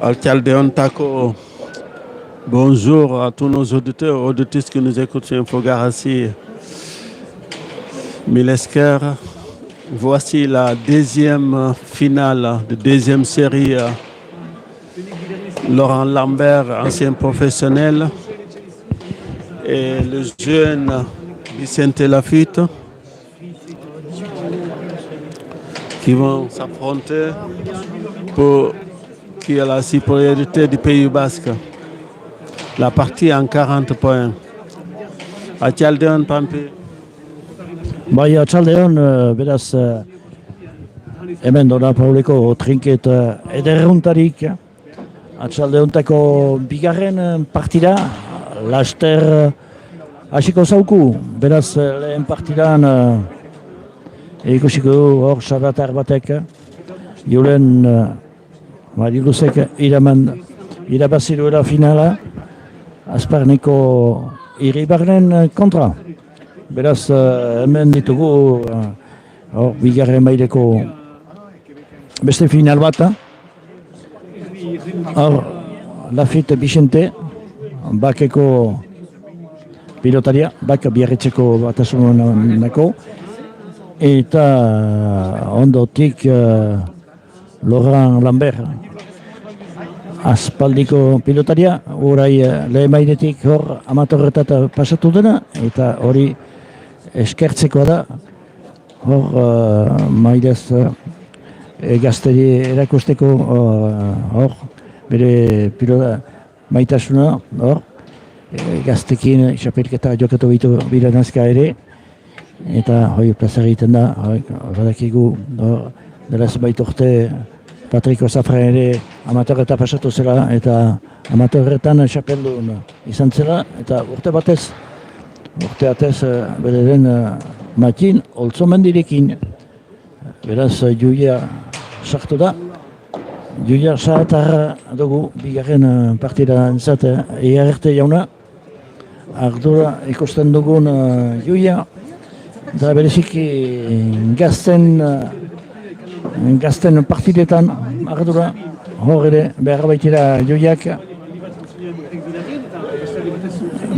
Alcaldeon Taco, bonjour à tous nos auditeurs et auditrices qui nous écoutent sur Infogarassi Milesker. Voici la deuxième finale de deuxième série. Laurent Lambert, ancien professionnel, et le jeune Vicente Lafitte qui vont s'affronter pour qui a la supériorité du Pays Basque. La partie en 40 points. Atxaldeon, Pampi. Bai, atxaldeon, beraz, hemen Dona Pauleko trinket ederruntarik. Atxaldeontako bigarren partida, laster hasiko zauku. Beraz, lehen partidan ikusiko du hor sarratar batek. Julen Mariluzek irabaziruela finala, Azparneko Iribarren kontra. Beraz, hemen ditugu bigarren maileko beste final bat. Hor, Lafitte Vicente, bakeko pilotaria, bak biarritzeko batasunako, eta ondotik Laurent Lambert, aspaldiko pilotaria, orai lehen mailetik hor amatorretat pasatu dena, eta hori eskertzekoa da, hor mailez gazteri erakusteko hor, bere pilota maitasuna, hor, gaztekin xapelketa jokatu bitu biranazka ere, eta hoi plaza egiten da, badakigu, dela zenbait urte Patriko Zafra ere amatorreta pasatu zela, eta amatorretan xapeldun izan zela, eta urte batez bere den Matin Oltzomendirekin, beraz Julia sartu da. Julia Sarratarra dugu bigarren partida entzat ERT jauna. Ardura ikusten dugun Julia, da bereziki gazten partidetan ardura, hor ere behar baitira Juliak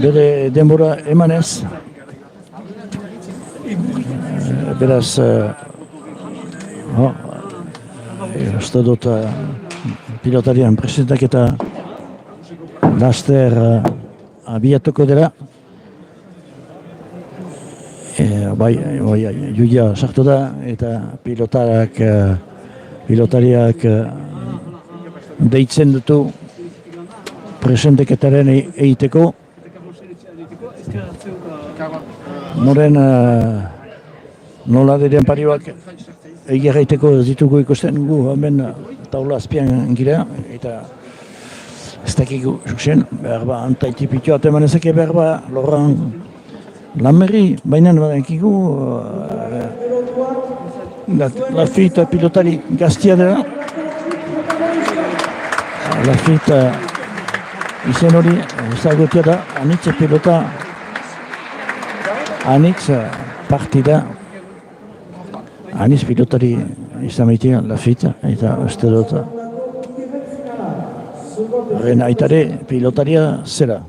bere denbora emanez. Beraz, uste dut pilotarian presentaketa laster abiatuko dela. Julia sartu da, eta pilotariak deitzen dutu presentaketaren egiteko. Noren nola diren parioak egiarraiteko ditugu ikusten gu, hemen taula azpian gira, eta ez dakigu zuzen, behar ba antaitipitioa teman ezake behar ba Laurent Lamberri, baina badakigu Lafitte pilotari gaztia dela. Lafitte izen hori ezagutia da, anitz pilota, anitz partida, anitz pilotari izan maitea Lafitte, eta uste dut horren aitare pilotaria zera.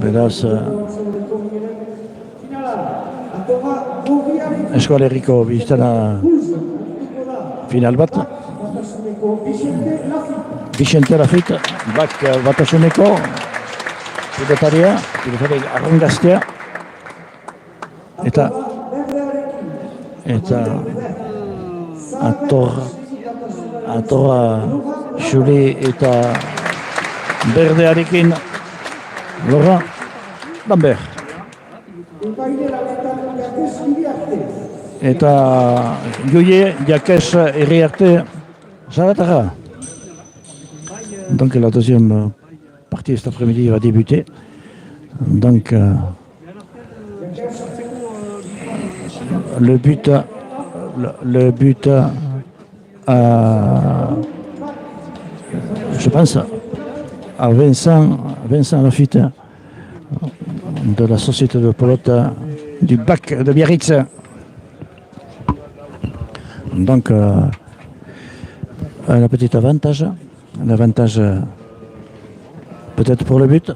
Beraz, Eskola Herriko biztana final bat. Vicente Lafitte, bak batasuneko pilotari arrangaztea. Eta atorra xuri eta berdearekin Laurent Lambert. Eta Julie Jakes Iriarte Sarratarra. Donc la deuxième partie cet après-midi va débuter. Donc le but je pense à Vincent Lafitte de la société de pelote du bac de Biarritz. Donc, un petit avantage, peut-être pour le but.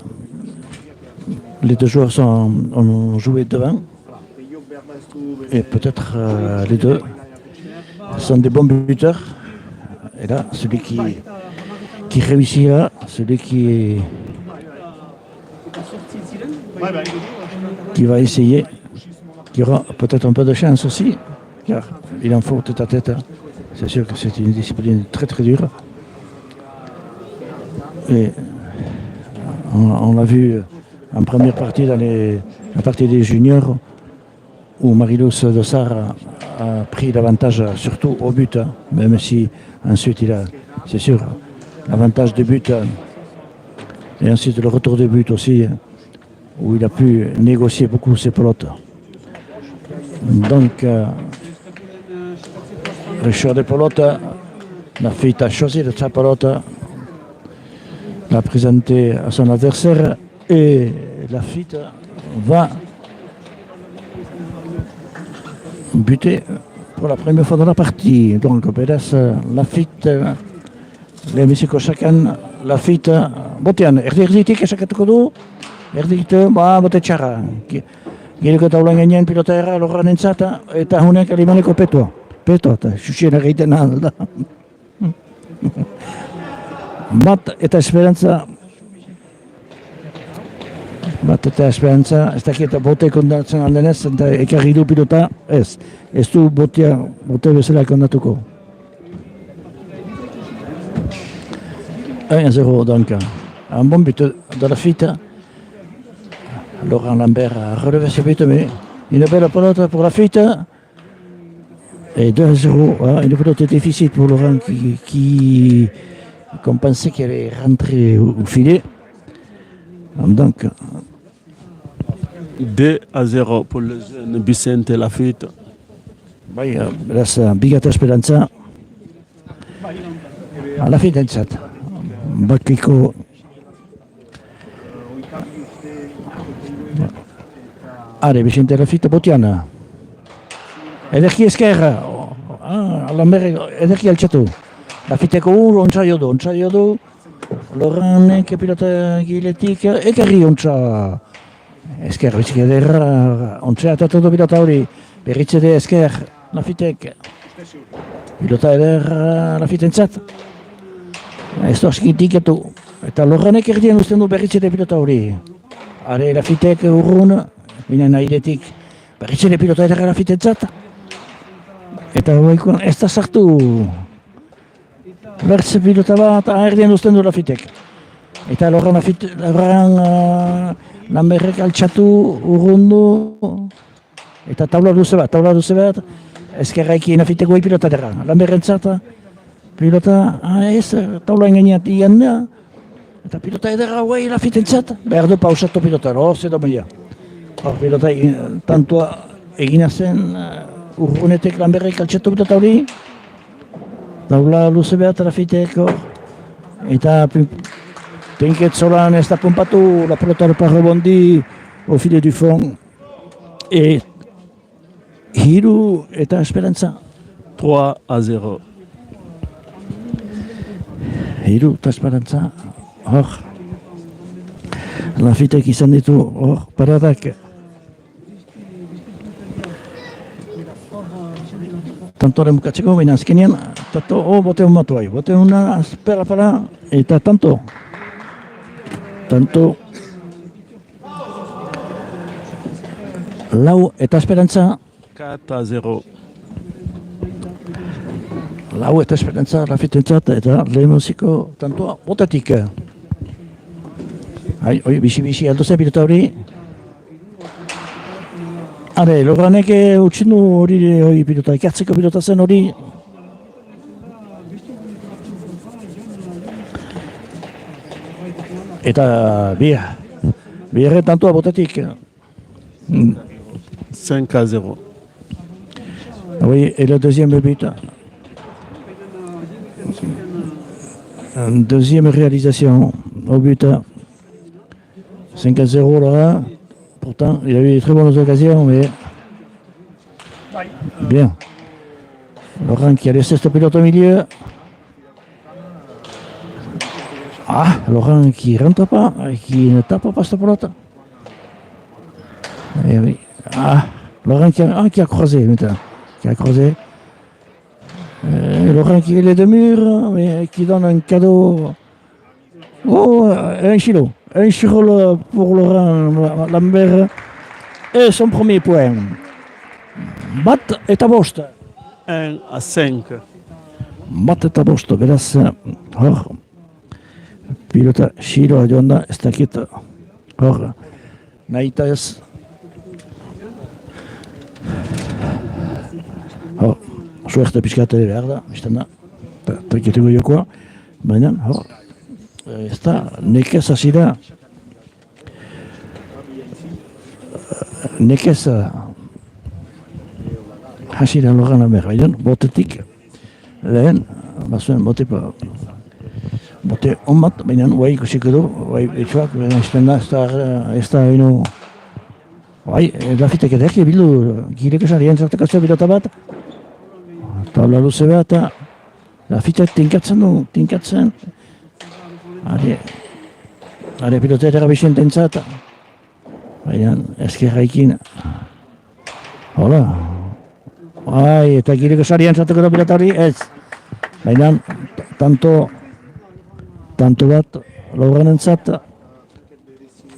Les deux joueurs ont joué devant et peut-être les deux sont des bons buteurs. Et là, celui qui réussira, celui qui va essayer, qui aura peut-être un peu de chance aussi, car il en faut tête à tête. C'est sûr que c'est une discipline très très dure. Et on l'a vu en première partie dans la partie des juniors, où Marilus Dossard a pris l'avantage surtout au but, même si ensuite il a, c'est sûr, l'avantage de but, et ensuite le retour de but aussi, où il a pu négocier beaucoup ses pelotes. Donc, le choix des pelotes, Lafitte a choisi de sa pelote, l'a présenté à son adversaire, et Lafitte va buter pour la première fois dans la partie. Donc, Beres, Lafitte, lehenbiziko sakan, Lafitte, botean, erdi-erditik esakatuko du, erditik, bote txarra. Gireko taulan gainean pilota erra lorran entzata, eta huneak alimaneko petoa, eta xuxien egiten alda. Bat eta esperantza, ez dakit bote kondatzen aldenez, eta ekarri du pilota, ez du bote bezala kondatuko. 1-0 donc, un bon but de Lafitte. Laurent Lambert a relevé ce but, mais une belle pelote pour Lafitte. Et 2-0, une pelote difficile pour Laurent qu'on pensait qu'elle allait rentrer au filet. Donc, 2-0 pour le jeune Vicente Lafitte. Bai, beraz, bigata esperantza. Lafitte entzat. Bakiko. Allez, Vicente Lafitte botiana. Ederki eskerra. Ederki altxatu. Lafitteko ontsa jo du. Laurent pilota giletik, ekarri ontsa. Esker bizik ederra, ontzea atatu du pilota hori. Berritzede esker, Lafittek. Pilota ederra Lafittentzat. Ez du askitik etu. Eta Laurentnek erdien usten du berritzede pilota hori. Are Lafittek urrun, binen airetik. Berritzede pilota ederra Lafittentzat. Eta hoikoan ez da sartu. Bertze pilota bat, erdien usten du Lafittek. Eta Laurent Lamberrek altxatu urrundu. Eta taula duze bat, ezkerraiki Lafitteko pilota dira. Lamberrentzat, pilota, ez, taula engainat ian da. Eta pilota edera guai Lafittentzat, behar du pausatu pilota, zedo maia. Pilota tantua egina zen urrunetek Lamberrek altxatu pilota hori. Taula luze bat Lafitteko. Eta Pinket Solan ez da pompatu, la pelota repart rebondi au filet du fond. Et Hiru eta esperantza. 3-0. Hiru eta esperantza. Hor. Lafittek izan ditu, hor, paradak. Tantoren bukatzeko, baina azkenean, bote hon matu bai. Bote hona, azpera para, eta tanto. Lau eta esperantza. 4-0. Lau eta esperantza Lafittentzat eta lehenbiziko tantoa botatik. Bizi aldo zen pilota hori. Are, Laurentnek utxin du hori pilota, ikartzeko pilota zen hori. Eta biherre tantoa botatik. 5-0. Oui, et le deuxième but. Deuxième réalisation au but. 5-0 là. Pourtant, il a eu de très bonnes occasions, mais bien. Laurent qui a laissé cette pilote au milieu. Ah, Laurent qui ne rentre pas, qui ne tape pas cette pelote. Eh oui. Ah, Laurent qui a croisé maintenant. Qui a croisé. Laurent qui est les deux murs, mais qui donne un cadeau. Oh, un chilo. Un chiro pour Laurent Lambert. Et son premier point. Bat eta bost. 1-5. Bat eta bost, beraz, hor, pilota xiroa joan da, ez dakit, hor, nahita ez. Hor, suerte pixkat ere behar da, bizten da, triketiko jokoa, baina, hor, ez da, nekez hasi da, nekez hasi da Laurent Lambert, baina, botetik, lehen, bazuen, bote on bat, baina, guai ikusiko du, guai etxuak, izten da, ez da, ino, guai, Lafitek ederki bildu, girek esan rientzartakatzea pilota bat, tabla luze bat, eta Lafitek tinkatzen du, tinkatzen, are pilota edera bisententzat, baina, ezkerraikin, hola, ai, eta gireko sarian zateko da pilota hori, ez. Baina, tanto bat, Laurenentzat,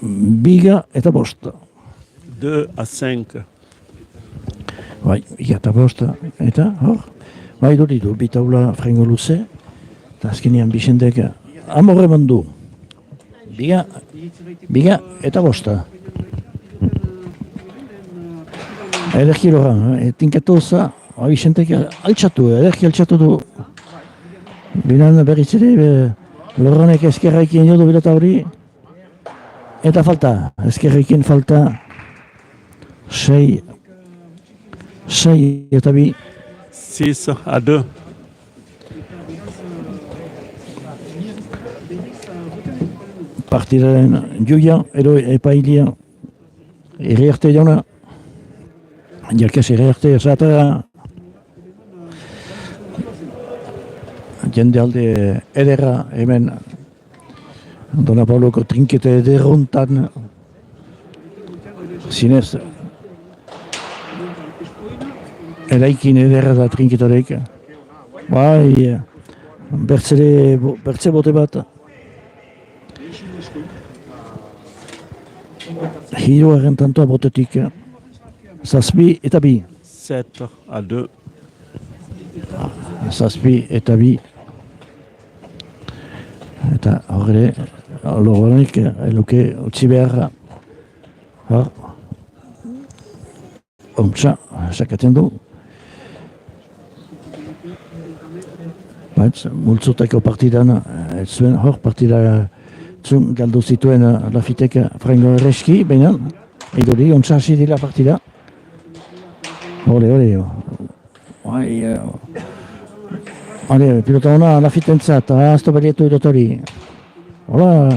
biga eta bost. 2-5. Bai, biga eta bost, eta hor, bai du, bitaula frengo luze, eta azkenean Bixentek amorre mandu. Biga eta bosta. Ederki Laurent, tinkatu za, Bixentek altxatu du. Binan berriz ere, Laurentek ezkerraikin jodu bilota hori, eta falta, ezkerraikin falta, 6 eta 2. 6-2. Partidaren juia, edo epailia, irriarte jauna, jarkez irriarte esatera, jende alde ederra hemen Dona Pauloko trinkete ederrontan zinez eraikin ederra da trinketarek. Bai, bertze bote bat. Hiruaren tantoa botetik. 7 eta 2. 7-2. 7 eta 2. Eta horre, Laurentek eluke utzi beharra. Ontsa, sakaten du. Multzotako partidan, zuen hor partida zun galdu zituen Lafitek frengo erreski, baina edori ontsa hasi dira partida. Ole. Hale, pilota hona Lafitentzat, azto berietu idotori. Hola,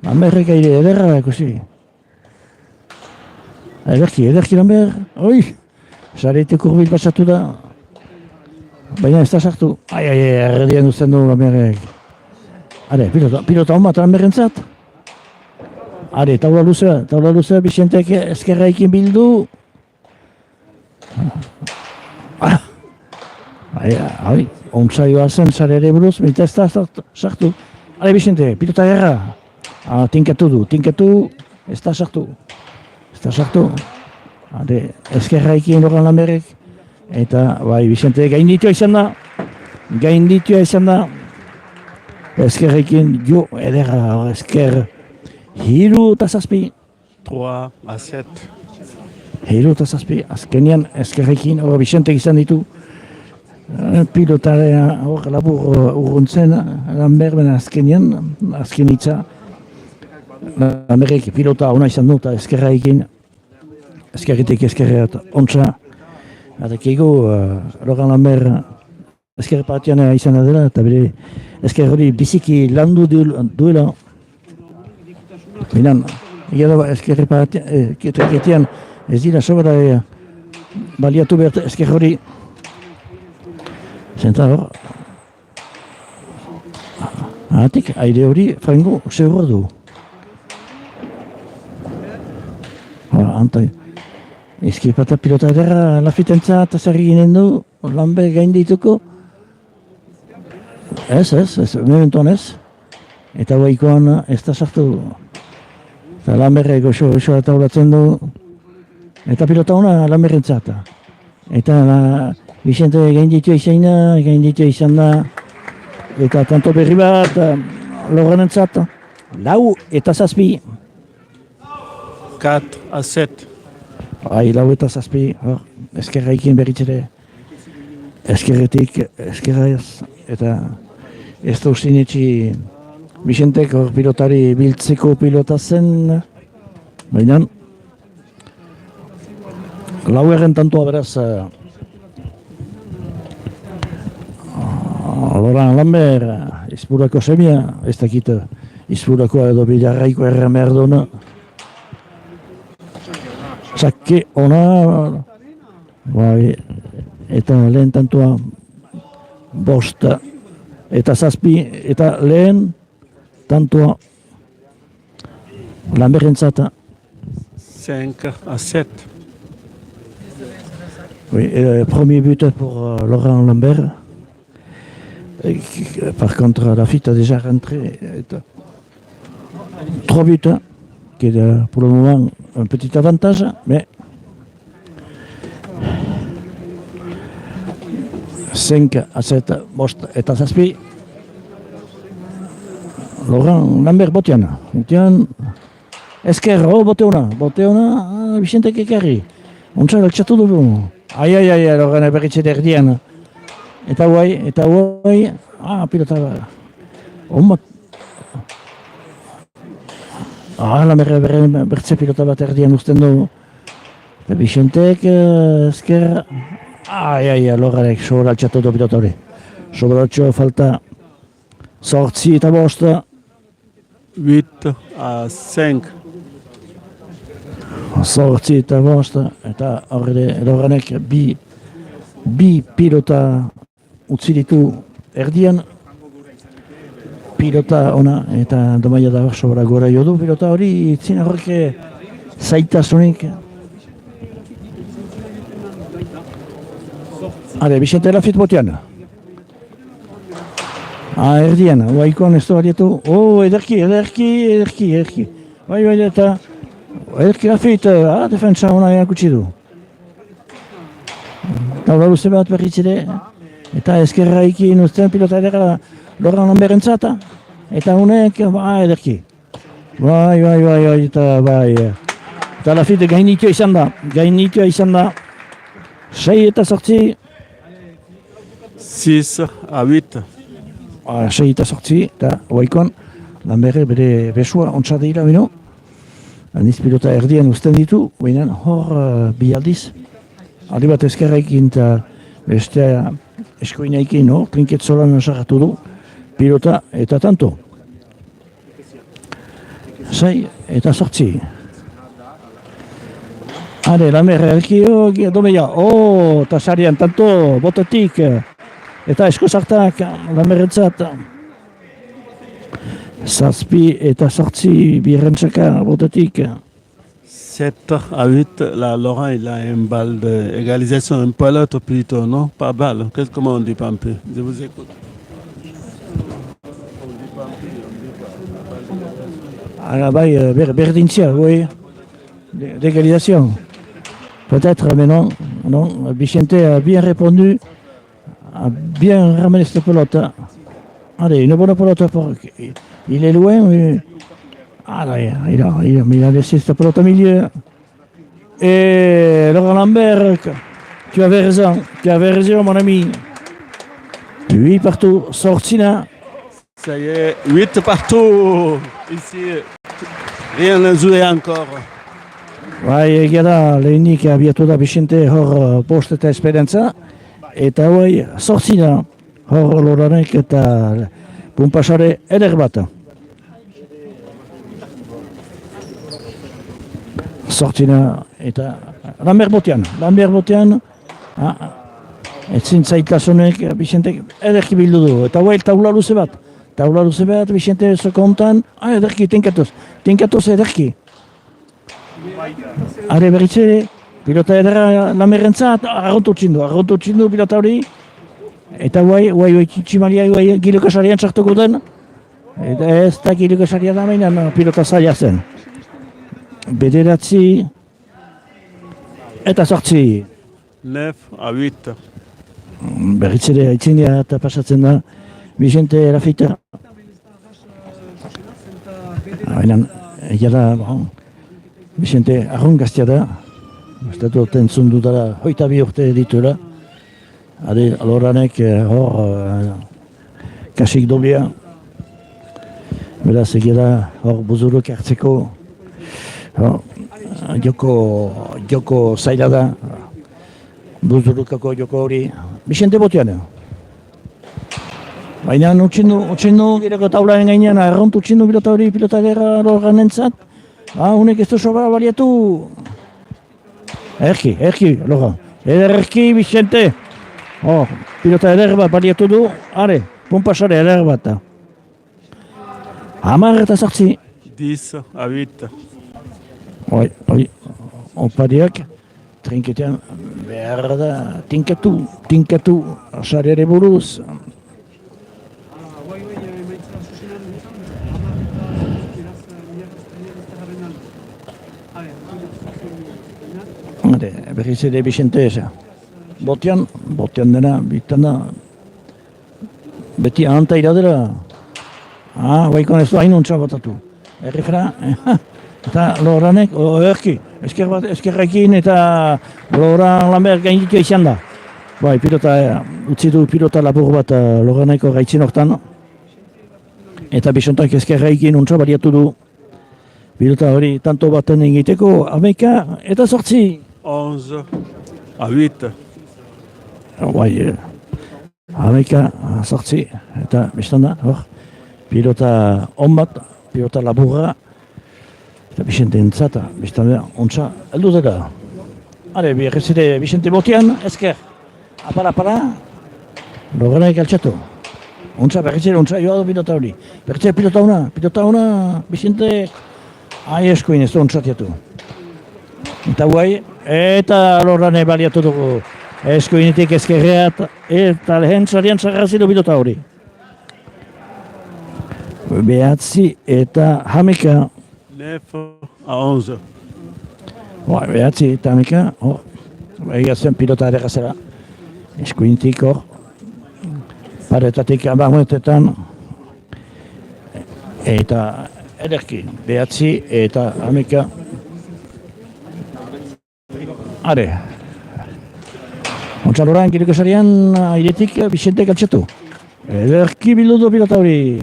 Lamberrek aire ederra ikusi. Ederki Lambert, oi, sareite kurbil pasatu da. Baina ez da sartu. Ai, erredian duzten du Lamberrek. Hale, pilota hon bat Lamberrentzat. Hale, taula luzea, Bixentek ezkerraikin bildu. Hai, ontsaioa zen zarere buruz, eta ez da sartu. Hale, Bixente, pilota erra. Tinkatu, ez da sartu. Hale, ezkerraikin Laurent Lamberrek. Eta, bai, Bixente gainditua izan da. Ezkerraikin, jo, edera, ezker. 3-7. 3-7. 3-7, azkenean ezkerrekin, hor Bixentek izan ditu. Pilotarea hor labur urruntzen, Lambert bena azken hitza. Lamberrek pilota ona izan dut, ezkerrekin. Ezkerretik ezkerreat ontsa. Eta kego, Laurent Lambert ezker partian izan dela, eta bere ezker hori biziki landu duela. Minan, egia da ezker partian ez dira sobra baliatu behar ezker hori. Zenta hor, ahatik, aire hori frango zehor du. Antai, ezkipata pilota edera lafitentza eta zer ginen du, Lambert gain dituko. Ez, mementoan ez. Eta guaikoan ez da sartu. Eta Lambert goxo eta uratzen du. Eta pilota hona Lambertentzat. Eta Vicente gain ditu izan da. Eta tanto berri bat, Lorenentzat. 4-7. 4-7. Bai, 4-7, eskerraikin berritzere. Eskerretik, eskerraz, eta ez da ustinetxi Vicentek hor pilotari biltzeko pilota zen. Baina, lauerren tantoa beraz, Laurent Lambert, izburako semia, ez dakit izburako edo bilarraiko erramerdona. Sakke ona, bai, eta lehen tantua 5 eta 7 eta lehen tantua Lambertentzat. 5-7. Oui, premier but pour Laurent Lambert. Par contre, la FIT a déjà rentré 3 buts, qui est pour le moment un petit avantage, mais 5-7, Bost eta 7. Laurent Lambert botean, esker, boteona, Vicentek ekarri. Ontsa altxatu dugu. Ai, Laurent berritzede erdian. Eta guai, pilota bat. Lambert bertze pilota bat erdian uzten du. Eta Vicentek, esker, Lorrarek sobra altxatu du pilota hori. Sobra altxo falta 8 eta 5. 8-5. 8 eta 5, eta horre Lorranek bi pilota utzi ditu erdian. Pilota ona, eta domaia da sobra gora jodu pilota hori, itzin horrek zaitasunik. Vicente Lafit botean. Erdian, guaikoan ez da barietu. Ederki. Bai, eta ederki Lafit, defensa ona erakutsi du. Taula luze bat berritzide. Eta eskerra ikin uzten pilota edera Laurent Lambertentzat. Eta honek, ederki. Bai, eta bai. Eta Lafit gainitua izan da. 6 eta 8. 6-8. 6 eta 8, eta guaikoan Lambert bere besua ontsa deila bino. Aniz pilota erdian uzten ditu, baina hor bi aldiz. Aldi bat eskerraikin eta beste eskoinaikin, trinket zolan sarratu du pilota eta tanto. 6 eta 8. Lambert erki domeia, eta sarian tanto botatik. Eta eskozartak Lambertentzat. 7 eta 8 birrentzaka botatik. 7-8, là, Laurent, il a une balle d'égalisation, un pelote plutôt, non? Pas balle. Comment on dit, Pampé? Je vous écoute. Berdintzia, oui. D'égalisation. Peut-être, mais non. Vicente a bien répondu. A bien ramené cette pelote. Une bonne pelote. Il est loin, mais... il a laissé cette pelote au milieu. Et Laurent Lambert, tu avais raison, mon ami. 8 partout, Sortina. Ça y est, 8 partout. Ici, rien ne joue encore. Egia da, lehenik abiatu da Vicente hor 5 eta esperantza. Eta Sortina, hor Loranek eta punpasare eder bat. Sortzina eta Lambert botean, etzin zaitasunek Bicentek ederki bildu du, eta guai taula luze bat, Bicente zokontan, ederki, tinkatuz ederki. Are berritze, pilota edera Lamberrentzat, arrontu txindu pilota hori, eta guai tximalia guai Gilokasarian txartuko den, eta ez da Gilokasaria da mainan pilota zaila zen. Bederatzi eta 8. 9-8. Berritzere aitzindea eta pasatzen da Vicente Erafita. Baina, egia da, Vicente arron gaztea da. Estatu tentzun dutara, 22 urte dituela. Loranek hor kasik doblia. Beraz, egia da hor buzuruk hartzeko joko zaila da. Buzurukako joko hori Vicente botean. Baina utxindu gireko taularen gainean arrontu utxindu pilota hori pilota edera Loranentzat. Unek ez du sobra baliatu. Erki, Loran. Erki Vicente. Pilota eder bat baliatu du. Are, punpasare eder bat. 10 eta 8. 10-8. Opadiak trinketean behar da tinkatu sareare buruz. Berriz ere Vicente eza. Botean dena, bitan da. Beti ahanta iradera. Baikon ez du hain untsa botatu. Errifera, eta Loranek, erki, eskerrekin eta Loran Lambert gainditua izan da. Pilota, utzi du pilota labur bat Loraneko gaitzin hortan. Eta Bicentek eskerrekin untsa baliatu du. Pilota hori tanto baten egiteko, 11 eta 8. 11-8. 11, 8 eta bestanda, pilota on bat, pilota laburra. Eta Vicente entzata, bestanda, ontsa, heldu dela. Berriz ere Vicente botean, esker. Apara, Loranek altxatu. Ontsa, berriz ere ontsa joa du pilota hori. Berriz ere pilota ona, Vicente, eskuin ez du ontsatiatu. Eta guai, eta Lorane baliatu dugu. Eskuinetik eskerreat, eta lehen sarian sarrazidu pilota hori. 9 eta 11. 9-11. 9 eta 11. Egia zen pilota ere gazera. Eskuinetik hor. Paretatik abarmetetan. Eta ederki. 9 eta 11. Ontsa Loran Gilokasarian airetik Vicente galtxatu. Ederki bildu du pilota hori.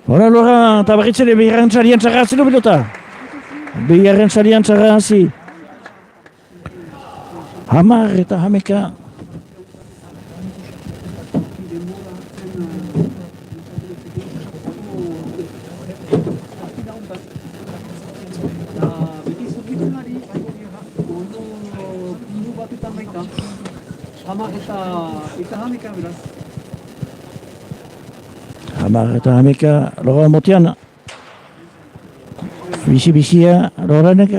Loran, eta berriz ere bigarren sarian txarrazi du pilota. Bigarren sarian txarrazi. 10 eta 11. Hamar eta hameka Loran botean. Bizi-bizia Loranek,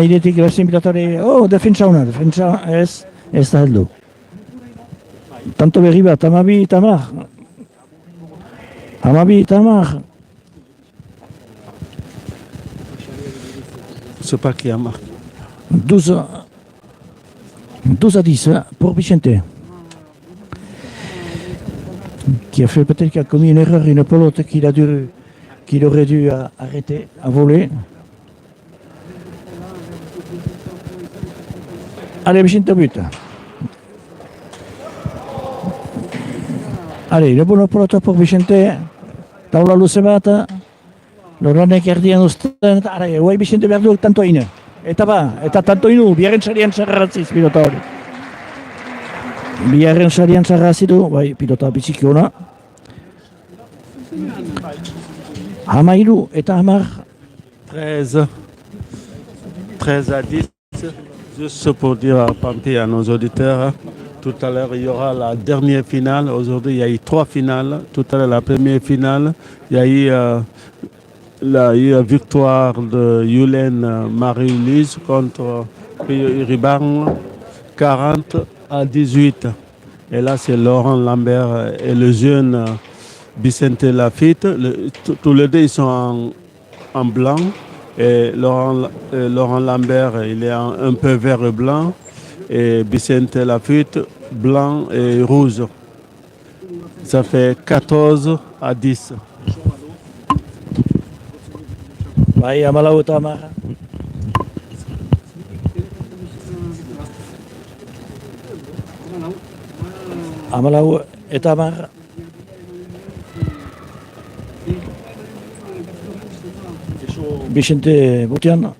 iretik berzen pilotari, defensa ona, ez da heldu. Tanto berri bat, 12 eta 10. 12 eta 10. C'est pas qui a marqué. 12-10 pour Vicente. Qui a fait peut-être qu'il a commis une erreur, une pelote qu'il aurait dû arrêter à voler. Allez, Vicente but. Allez, le bon pelote pour Vicente. Taula luze bat. Loranek erdian uzten. Guai Vicente behar du tanto ine. Eta tanto inu, biaren sarian sarratziz pilota hori. Biharren sarian zarra zidu, bai, pilota biziki ona. 13 eta 10. 13, 13 à 10. Juste pour dire à Pampi et à nos auditeurs, tout à l'heure il y aura la dernière finale. Aujourd'hui il y a eu 3 finales. Tout à l'heure la première finale, il y a eu la victoire de Yulen Marie-Lise contre Riban 40 à 18. Et là c'est Laurent Lambert et le jeune Vicente Lafitte. Tous les deux ils sont en blanc. Et Laurent Lambert, il est un peu vert et blanc. Et Vicente Lafitte, blanc et rouge. Ça fait 14 à 10. Bai, 14 eta 10. Hamalau eta 10. Vicente Butian.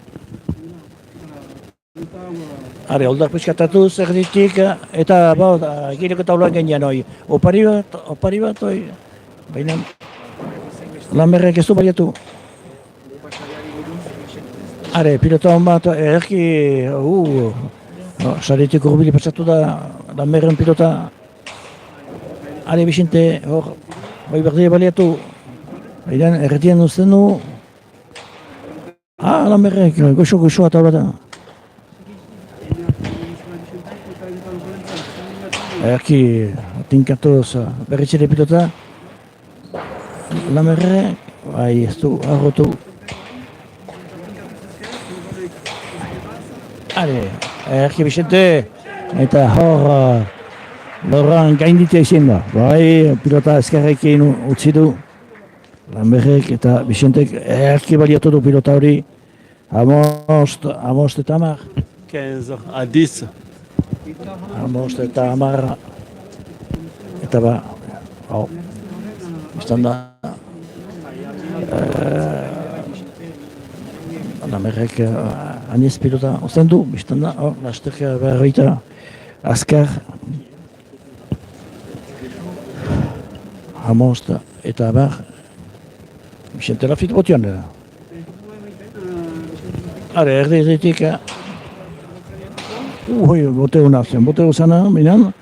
Are, oldak pizkatatuz erditik, eta gireko taulan genian hoi. Opari bat hoi. Baina, Lamberrek ez du baliatu. Are, pilota hon bat, erki, saritik urbili pasatu da Lamberren pilota. Are, Vicente, hor, bai berdea baliatu. Baina, erdian uzten du. Lamberrek, goxo taula da. Erki, tinkatuz berritxere pilota. Lamberrek, bai ez du, arrotu. Erki Vicente, eta hor, Laurent gainditea izin da. Bai, pilota eskarrekin utzi du. Lamberrek eta Vicentek erki baliatu du pilota hori. Amost eta 10. 15 à 10. Amost eta 10. Eta ba, biztan da. Lamberrek aniz pilota osten du, biztan da. Lastek berroita azkar. Amost eta 10. Vicente Lafitte botian da. Are, erditik. Boteu nazien, boteu zana, minan.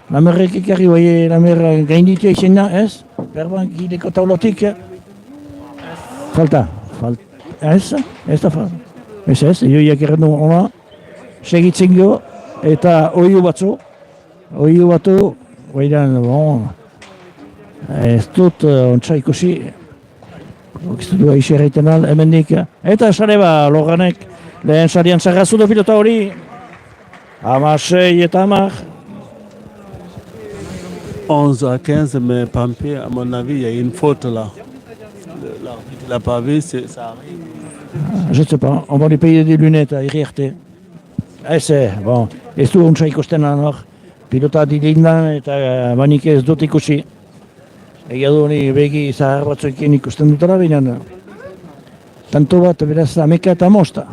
Lamberrek ikarri bai, Lamberra gainditia izin da, ez? Berban gideko taulotik. Falta. Ez da falta. Ez, joiak errendu ona. Segitzen go, eta oiu batzu. Oiu batu, baidan, ez dut ontsa ikusi. Okiztu aixe erreiten al, hemendik. Eta sare ba, Loganek, lehen sarian zarrazu du pilota hori. 16 eta 10. 11 à 15, mais Pampi, à mon avis, il y a une faute là. L'arbitre l'a pas vu, ça arrive. Je ne sais pas, on va lui payer des lunettes à IRT. Bon, ez du ontsa ikusten hor. Pilota dilindan eta banik ez dut ikusi. Egia du honi begi zahar batzuekin ikusten dutela binean. Tanto bat, beraz, 11 eta 10.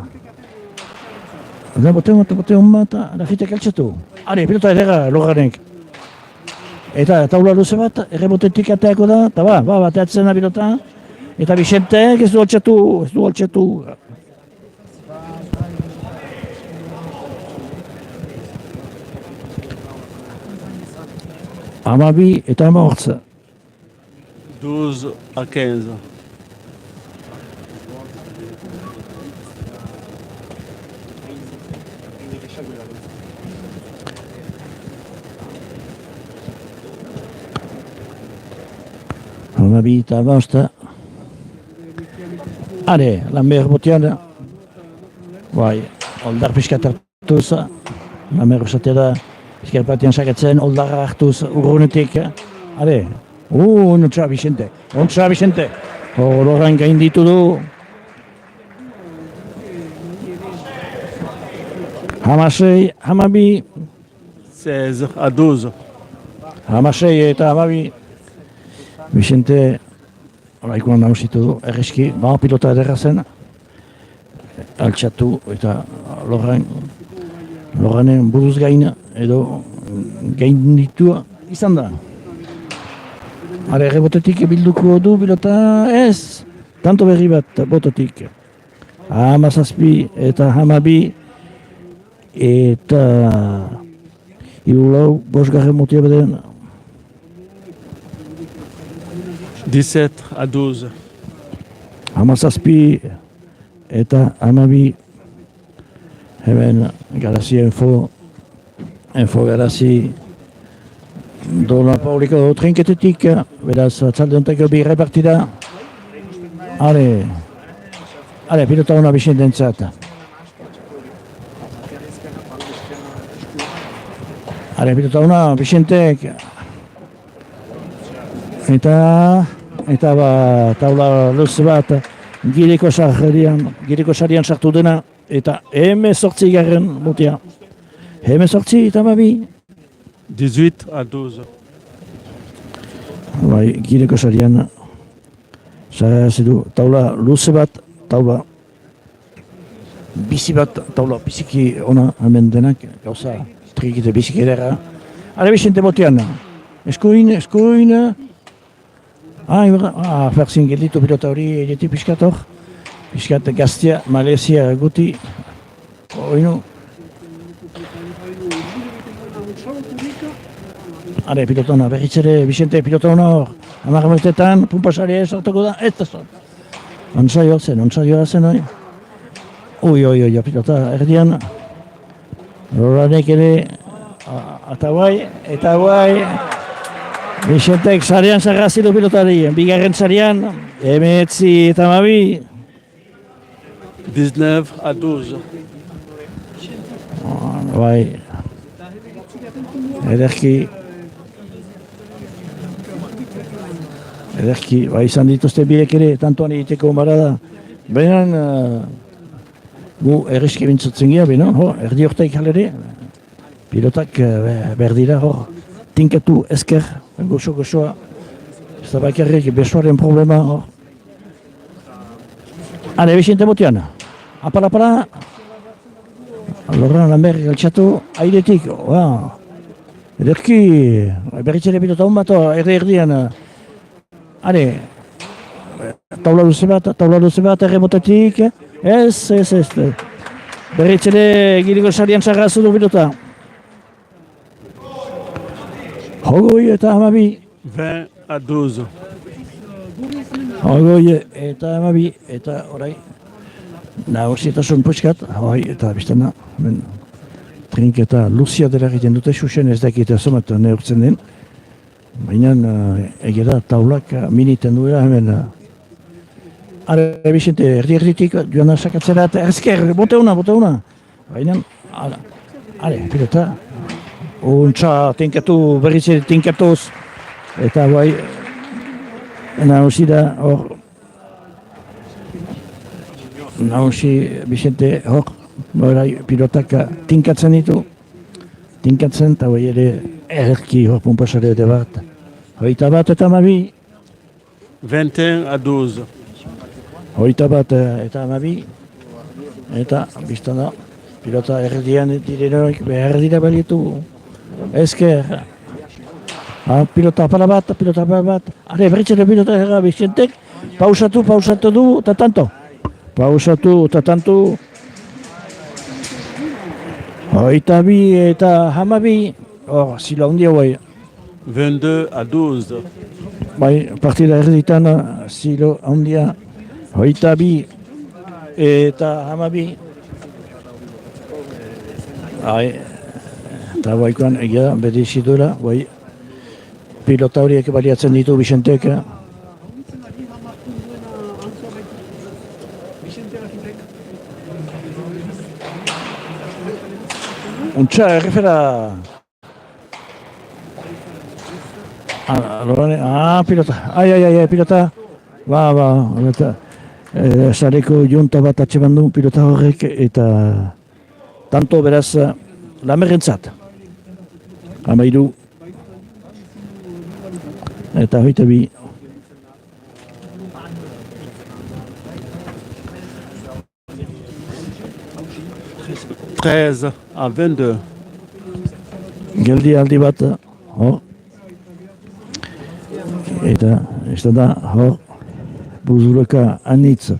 Boteun bat, Lafitek altxatu. Are, pilota edera, Loganek. Eta taula luze bat, errebotetik ateako da, eta bateatzen da pilota. Eta Vicentek ez du altxatu. Amabi eta 11. 12 à 15. Amabi eta 11. Are, Lambert botian. Bai, oldar pixkat hartuz. Lambert usatea da, pixkat batean sakatzen, oldarra hartuz urrunetik. Are, ontsa Vicente. Logan gainditu du. 16, 12. 16 à 12. 16 eta 12. Vicente, oraikoan nagusitu du, erreski, pilota ederra zen. Altxatu eta Loganen buruz gaina, edo gainditua izan da. Hara, errebotetik bilduko du pilota ez. Tanto berri bat bototik. 17 eta 12 eta hirulau bosgarren motia beden. 17 à 12. 17 eta 12. Hemen Garazi info Garazi Dola Pauliko trinketetik, beraz atzalde hontako birre partida. Ale, pilota hona Bicententzat. Ale, pilota hona Bicentek. Eta taula luze bat gireko sarian sartu dena. Eta 18 garren mutia. 18 eta 12. 18 à 12. Bai, gireko sarian. Zidu, taula luze bat, taula bizi bat, taula biziki ona hemen denak, gauza trikite biziki edera. Hale Bixente botean. Eskuin. Ferzin gelditu pilota hori egeti pixkat hor. Pixkat gaztia, Malezia guti. Oinu. Hale, pilota hona, berriz ere, Bixente pilota hona hor. Amarrametetan, pumpasari ez hartuko da, ez da zon. Ontsaioa zen, oi. Ui, pilota erdian. Loranek ere, eta guai. Bixentek sarean zarrazilu pilotari, bigarren sarean, 19 eta 12. 19 à 12. Bai. Ederki, bai izan dituzte biek ere, tantoan egiteko marada. Baina, gu errizki bintzatzen gira, erdi hortaik halere. Pilotak berdira hor, tinkatu esker, goxoa. Ez da bakarrik besoaren problema hor. Hale, Bixente botean. Apala. Lorran Lambert galtxatu, airetik. Ederki, berriz ere pilota hon bat, erdian. Hale, taula luze bat, erremotetik. Ez. Berriz ere giriko sarian zarrazu du pilota. Hogoi eta 12. 20 à 12. Hogoi eta 12, eta orai. Nagusietasun puxkat, eta biztana. Trinketa Luzia dela egiten dute, xuxen ez dakit asomat neurtzen den. Baina egera taulak miniten duela hemen. Hale, Bixente, erdi-erditik joan sakatzera eta ezker, bote una. Baina, hale, pilota. Untsa, tinkatu, berriz ere tinkatuz. Eta bai, nagusi da, hor. Nagusi, Bixente, hor. Barai, pilotak tinkatzen ditu. Tinkatzen, eta bai ere erki hor pumpasare de bat. Hoita bat eta 12. 21 à 12. Hoita bat eta 12. Eta, biztana, pilota erdian direnak behar dira balitu. Esker. Pilota apala bat. Hale, berritzere pilota erra Bicentek. Pausatu du, eta tanto. Hoita bi eta 12. Zila hundia bai. 22 à 12. Bai, partida erditan zilo handia. Hoita bi eta 12. Eta baikoan egia beti ziduela, bai. Pilota horiek baliatzen ditu Bicentek. Untsa, errefera. Pilota. Pilota. Eta sareko junta bat atxeman du pilota horrek eta tanto beraz Lamerrentzat. 13. Eta 22. 13 à 22. geldi aldi bat, hor. Eta, ez da, hor, buzureka anitz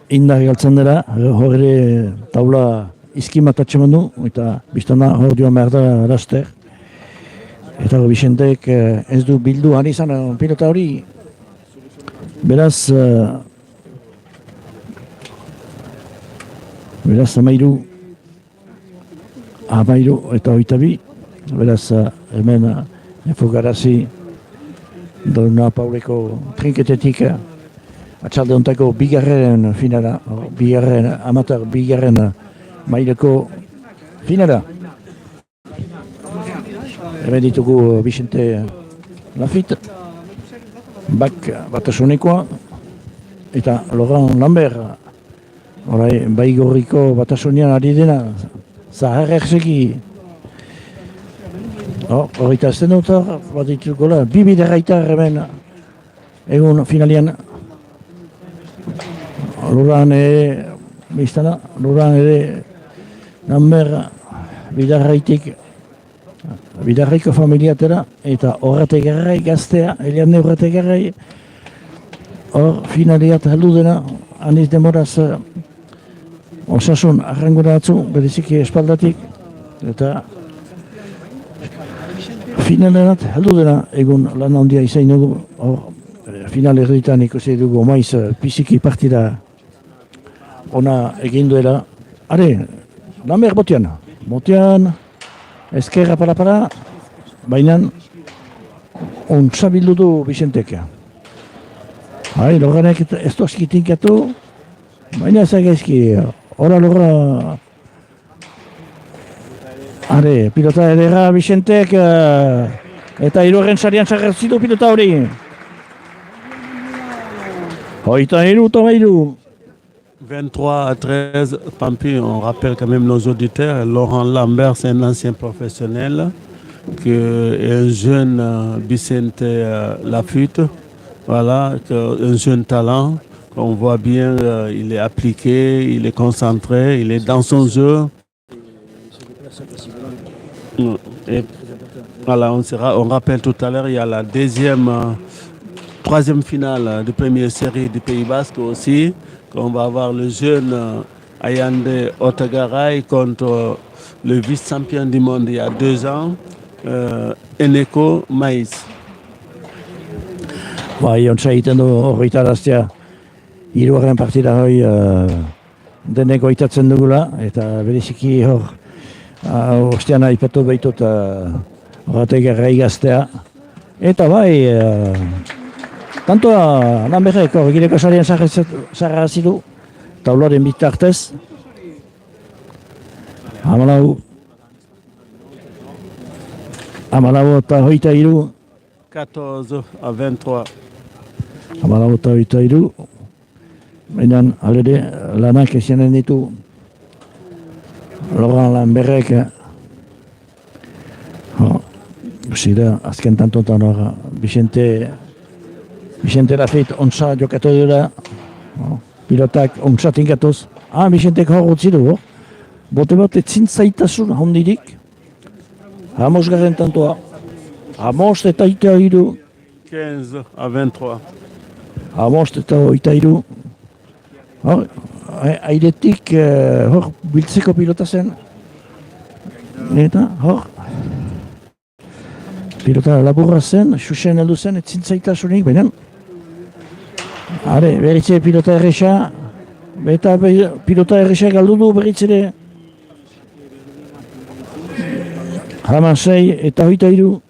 indar galtzen dela, hor ere taula izkimatatxe mandu, eta biztana hor joan behar da laster. Eta Bicentek ez du bildu ari izan pilota hori, beraz, amairu eta 22, beraz, hemen enfogarazi Dona Pauleko trinketetik atxalde ontako bigarren finala, bigarren maileko finala. Hemen ditugu Vicente Lafitte, batasunekoa, eta Laurent Lambert, Baigorriko batasunean ari dena, zaharrek segi. Horita azten dut hor, bat ditukola, biderraitar hemen egun finalian. Luran ere, Lambert bidarraiko familiatera, eta horretegarrai gaztea, Eliane horretegarrai, hor finaliat heldu dena, aniz demoraz osasun arrangura atzu, bereziki espaldatik, eta finalerat heldu dena egun lan handia izain dugu, final erditan ikusi dugu maiz piziki partida ona egin duela. Are, Lambert botean, ezkerra para, baina ontsa bildu du Vicentek. Loganek ez tozki tinkatu, baina ezak ezki, hora logra. Are, pilota edera Vicentek, eta hirugarren sarian sarrertzitu pilota hori. Hoita hiru, 23-13, Pampi, on rappelle quand même nos auditeurs. Laurent Lambert, c'est un ancien professionnel, un jeune Vicente Lafitte, voilà, un jeune talent. On voit bien, il est appliqué, il est concentré, il est dans son jeu. Et voilà, on rappelle tout à l'heure, il y a la troisième finale de première série du Pays Basque aussi. On va avoir le jeune Ayande Otagaray contre le vice-champion du monde il y a 2 ans, Eneko Maïs. Ontsa egiten du horretaraztea hirugarren partida hori deneko itatzen dugula, eta bereziki hor ostean aipatu behitut Otagaray gaztea. Eta tantoa Lambertek egileko sarian zarrazidu, taularen bitartez. 14 eta 23. 14-23. 14 eta 23. Baina, alede, lanak ezianen ditu Laurent Lambertek. Zira, azken tantotan hor, Vicente Lafitte ontsa jokatu dira, pilotak ontsa tinkatuz. Vicentek hor utzi du, bote bat etzintzaitasun hondirik. 15 tantoa, 15 eta 23. 15-23. 15 eta 23. Airetik hor biltzeko pilota zen. Eta hor pilota laburra zen, xuxen heldu zen, etzintzaitasunik, baina beritze pilota erresa, eta pilota erresa galdu du beritzere. 16 eta 23.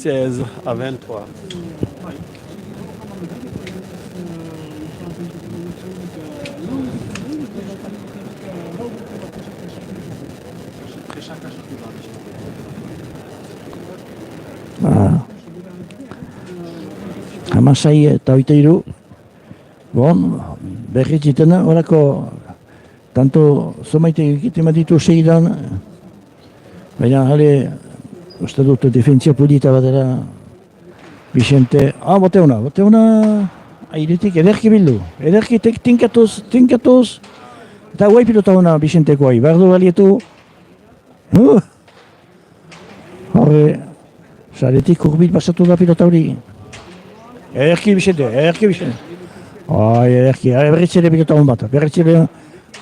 16-23. Hamasai eta 23. Berriz ziten horako tanto zomaite egiten ditu segidan, baina uste dut defentzia polita batera Vicente, bote una airetik ederki bildu, ederki tinkatuz, Eta guai pilota hona Bixenteko hai, behar du balietu. Horre, zaretik urbil pasatu da pilota hori. Ederki Bixente, ederki Bixente. Ederki, berritzere pilota hon bat, berritzere.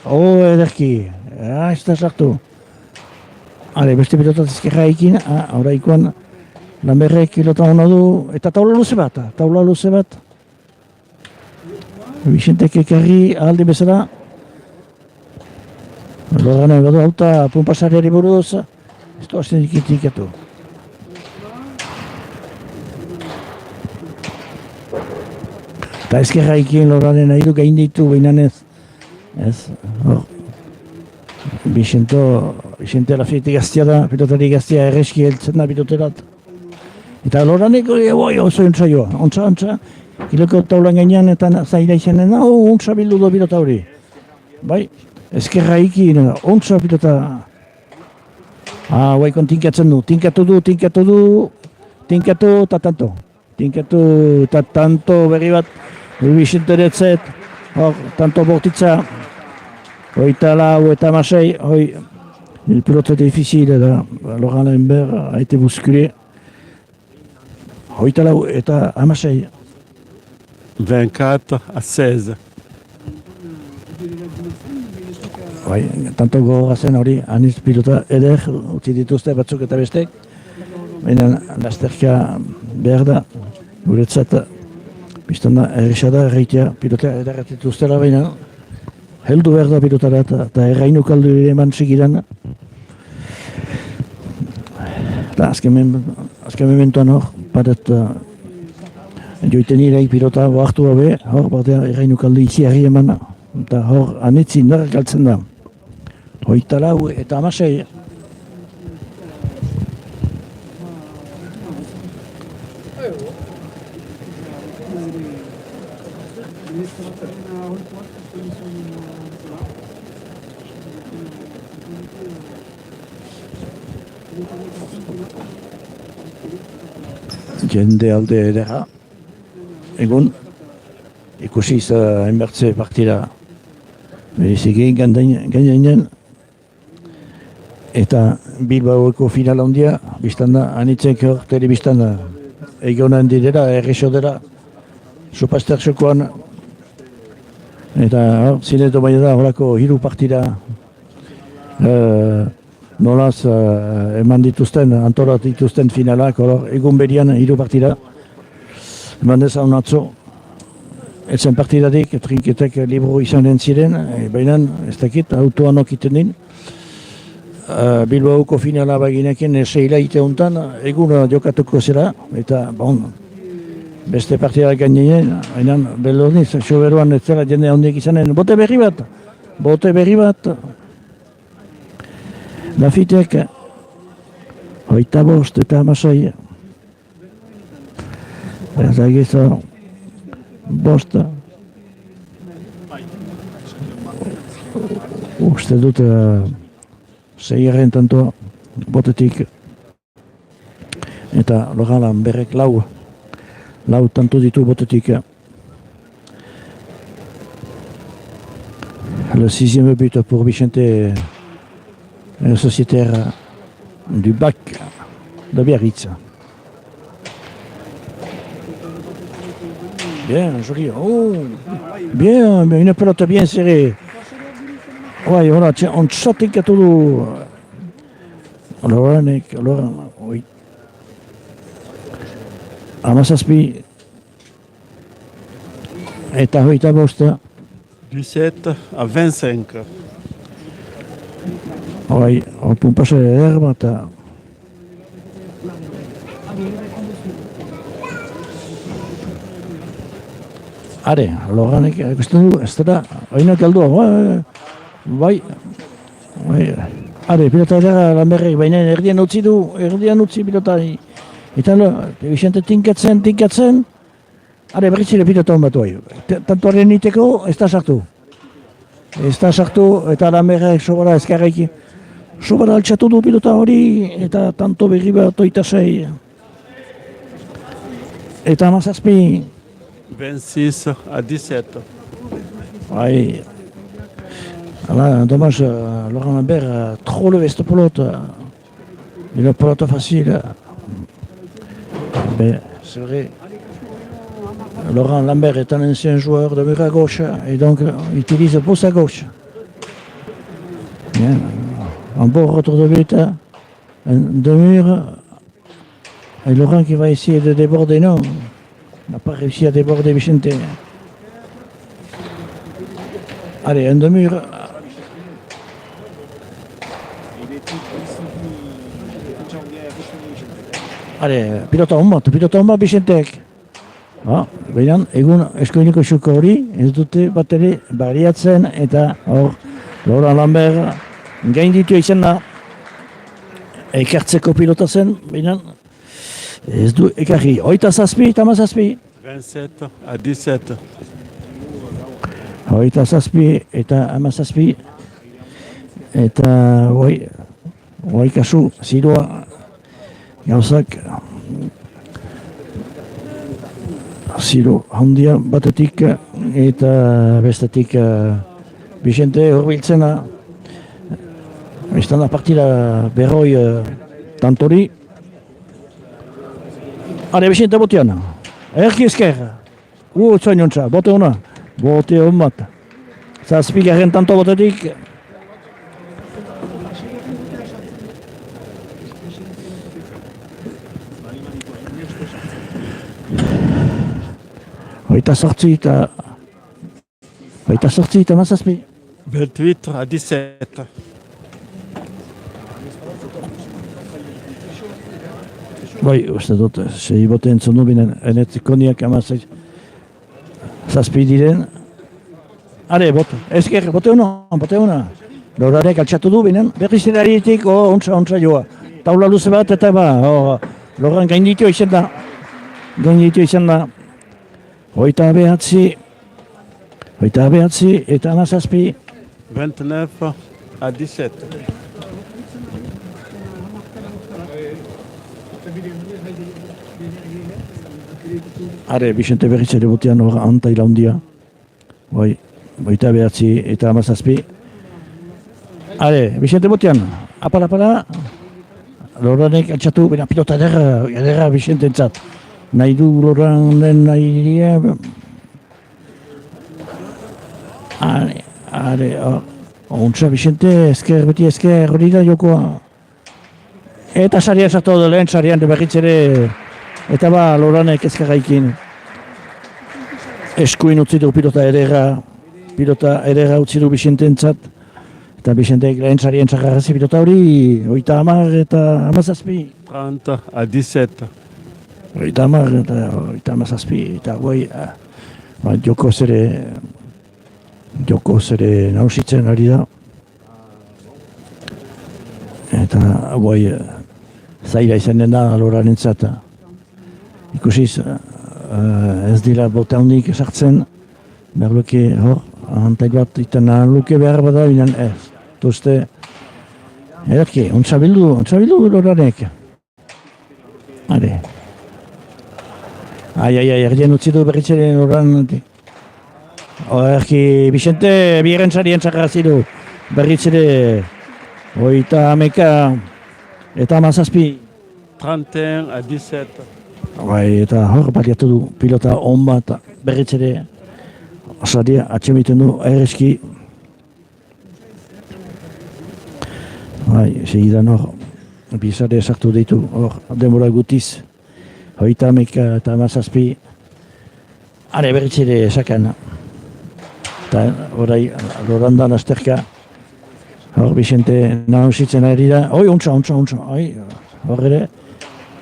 Ederki, ez da sartu. Beste pilota ezkerra ekin, oraikoan Lamberrek pilota hona du, eta taula luze bat. Bixentek ekarri alde bezala. Lorana edo auta pumpasariari buruz, ez du hasten dikitikatu. Eta ezkerra ekin Loranen nahi du gain ditu behinan ez. Bixente Lafite gaztia da, pilotari gaztia erreski heltzen da piloterat. Eta Loranek oso ontsaioa, ontsa, kiloko taulan gainean eta zaila izanen da, ontsa bildu do pilota hori. Bai, ezkerra ikin, ontsa pilota. Guaikon tinkatzen du, tinkatu eta tanto. Tinkatu eta tanto berri bat, Bixente retzet, tanto bortitza. Hoita lau eta masei, il pilote difficile da Laurent Lambert a été bousculé. Hoita lau eta amasei. 24-16. Tanto gogorazen hori, aniz pilota eder, utzi dituzte batzuk eta bestek. Baina lasterka behar da, guretzat, biztan da, errexada erreitea pilota ederrat dituztela baina. Heldu behar da pilotara eta errainu kaldu eman segidan. Eta azken mementuan hor, paret joiten irei pilota hartu gabe, hor batean errainu kaldu iziarri eman. Eta hor anetzi indarrak galtzen da. Hoita lau eta amasei. Jende alde edera. Egun, ikusiz hainbertze partida berezik gainen eta Bilbaoko final handia, biztan da, anitzek hor telebistan da, egonan direla, errexo dela, Superstar Xokoan, eta hor, zinetu baina da, horako hiru partida nolaz eman dituzten, antolat dituzten finalak, egun berian hiru partida, eman dezan atzo, etzen partidadik, trinketek libro izanen ziren, baina ez dakit, autoan okiten din. Bilbaoko finala baginekin seila ite hontan, egun jokatuko zera, eta beste partida gainien, baina belorniz, soberuan ez zela jende handiek izanen, bote berri bat. Lafitek, hoita bost eta amasai. Eta egizu, bost. Uste dut, zeigarren tanto botetik. Eta Laurent berrek lau tanto ditu botetik. Le sixième but pour Bixente, sociétaire du BAC de Biarritz. Bien, joli. Oh, bien, une pelote bien serrée. Ouais, voilà, tiens, on saute à tout. Laurent, oui. Amasaspi. Eta hoita bosta. 17-25. Oui, on peut passer l'herbe. Are, Lauranek ikusten du, ez da, oinak galdua, bai. Are, pilota edera Lamberrek, baina erdian utzi pilota. Eta Bixente tinkatzen, are berritzile pilota hon batu. Tantoaren iteko, ez da sartu. Eta Lamberrek sobara ezkarreki. Sobara altxatu du pilota hori, eta tanto berri bat 26. Eta Amazazpi. 26-17. Bai. Là, dommage, Laurent Lambert a trop levé cette pelote. Une pelote facile. Mais c'est vrai. Laurent Lambert est un ancien joueur de mur à gauche et donc il utilise beaucoup sa gauche. Bien. Un beau retour de but. De mur. Et Laurent qui va essayer de déborder, non. Il n'a pas réussi à déborder Vicente. Allez, un de mur. Allez, pilota on bat Vicentek. Behinan, egun eskoineko xuko hori, ez dute bat ere baliatzen eta hor, Laurent Lambert gainditu izan da. Ekartzeko pilota zen, behinan, ez du ekarri. 27 eta 17. 27-17. 27 eta 17. Eta, oi kasu, zirua, gauzak, ziro handia batetik eta bestetik Vicente horbiltzena. Estan da partida berroi tantori. Are, Vicente botean. Erki esker. Zoinontza, bote hona. Bote hon bat. Zazpigaren tanto botetik. Oita sortzi eta mazazpi. 28-17. Uste dut, sei bote entzun du binen, enet koniak amazai zazpi diren. Are, esker, bote hona. Lorarek altxatu du binen, berriz eraritik, ontsa joa. Taula luze bat eta Loran gainditu izan da. Oita behatzi eta amazazpi. 29-17. Are, Vicente berriz ere botean hor antaila hundia. Oita behatzi eta amazazpi. Are, Vicente botean, apala. Loranek altxatu, bena pilota edera Vicente entzat. Nahi du Loranen nahi diria. Ontsa Vicente, beti esker hori da jokoa. Eta sarian sartu da lehen sarian berriz ere. Eta Loranek ezkerraikin. Eskuin utzi du pilota edera utzi du Vicente entzat. Eta Vicentek lehen sarien txakarrazi pilota hori. Oita amar eta amazazpi. 30-17. Oita amar eta oita amazazpi. Eta joko zere nausitzen ari da. Eta zaila izanen da Loran entzat. Ikusiz, ez dira bote handik esartzen. Berluke hor, antail bat iten luke behar bada binen ez. Tuzte, ederki, ontsa bildu Loranek. Hale. Erdien utzi du berritzere Loran. Ederki, Vicente, bieren sarien txakarrazi du. Berritzere, oita ameka eta amazazpi. 31-17. Eta hor baliatu du pilota on bat berritzere saria atxemiten du erreski. Segidan hor bizare sartu ditu hor denbora gutiz. Hoita ameka eta amazazpi. Hale berritzere sakan. Eta horai Lorandan azterka. Hor Vicente nahusitzen ari da. Ontsa. Hor ere.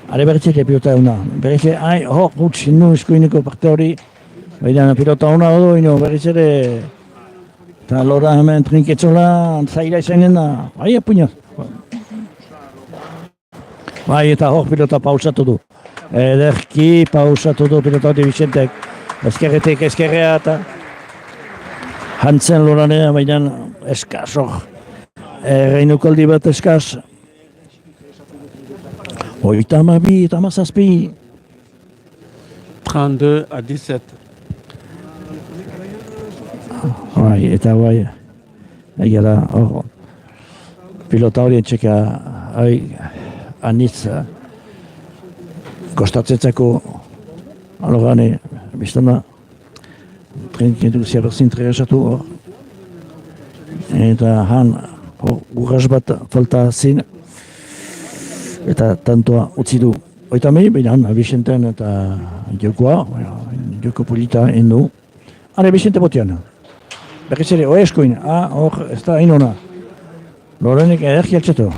Hale berritzere pilota euna. Berritzere, hor gutz inu eskuineko parte hori. Baina pilota ona odo, berritzere. Eta Loran hemen trinketzola zaila izanen da. Apuñaz. Eta hor pilota pausatu du. Ederki pausatu du pilota hori Vicentek. Ezkerretik ezkerrea eta Hantzen Loranea, baina eskaz hor. Reinukaldi bat eskaz. Oita amabi eta amazazpi. 32-17. Eta egia da, hor, pilota horien txeka anitz kostatzetzako alogane, biztan da, trenkentu ziaberzin tregesatu hor. Eta han, urras bat falta zin, eta tantoa utzi du. Oita mehi, behinan, Vicenten eta jokoa, joko polita endu. Hane, Vicente botean. Berriz ere, eskoin, hor, ez da inona. Lorenek ederki altxatu.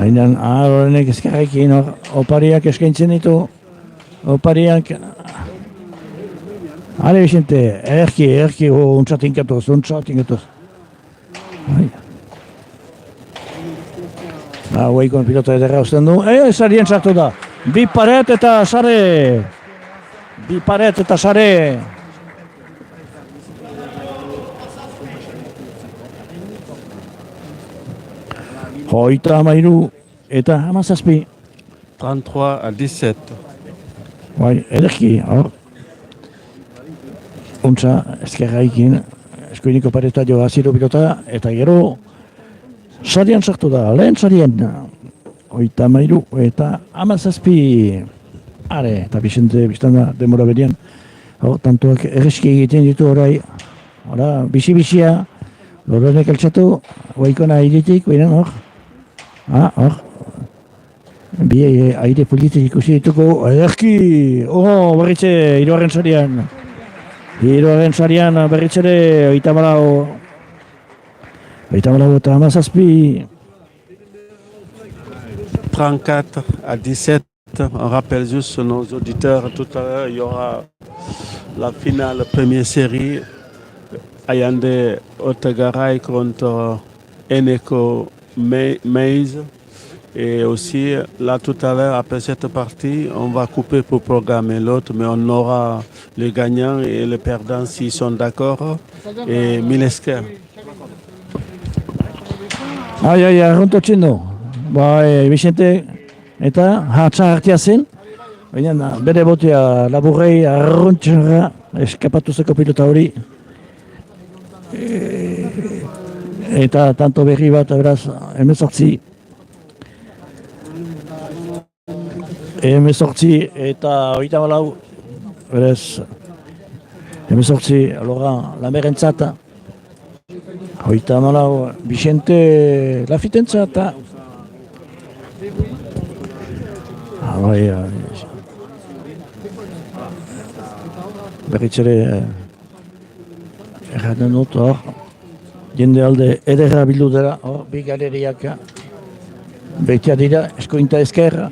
Hainan, Lorenek ezkarrekin, opariak eskaintzen ditu. Opariak... Hale, Vicente, ederki, untsa tinkatuz. Hueikon pilota ederra usten du. Sarien sartu da. Bi paret eta sare. Hoita amairu eta hamazazpi. 33-17. Ederki, hor. Untsa, ezkerraikin, eskoiniko pareta jo aziru pilota, eta gero sarian sartu da, lehen sarian. Hoita amairu eta hamazazpi. Are, eta Vicente biztanda demora berian. Hor, tantoak erreski egiten ditu orai. Hora, bizi-bizia, Lorenek altxatu, Hueikona iritik, behinan hor. Hor. Bi aire politik ikusi dituko, ederki! Berritze, hiruaren sarian. Hiruaren sarian berritzere, oita malau eta hamazazpi. 34-17. On rappelle juste nos auditeurs, tout à l'heure, il y aura la finale première série. Ayande Otegaray contre Eneko Maze. Et aussi, là, tout à l'heure, après cette partie, on va couper pour programmer l'autre, mais on aura le gagnant et le perdant s'ils sont d'accord. Et Milesker. Arruntotzen du. Vicente eta hatza hartia zen. Baina bere botea laburrei arruntxarra eskapatuzeko pilota hori. Eta tanto berri bat, beraz, 18 eta 34, beraz, 18, alora, Lamerentzat, 34, Vicente Lafitentzat, berriz ere, erraten dut, hor, jende alde ederra bildu dela, hor, bi galeriak, behitea dira, eskointa ezkerra.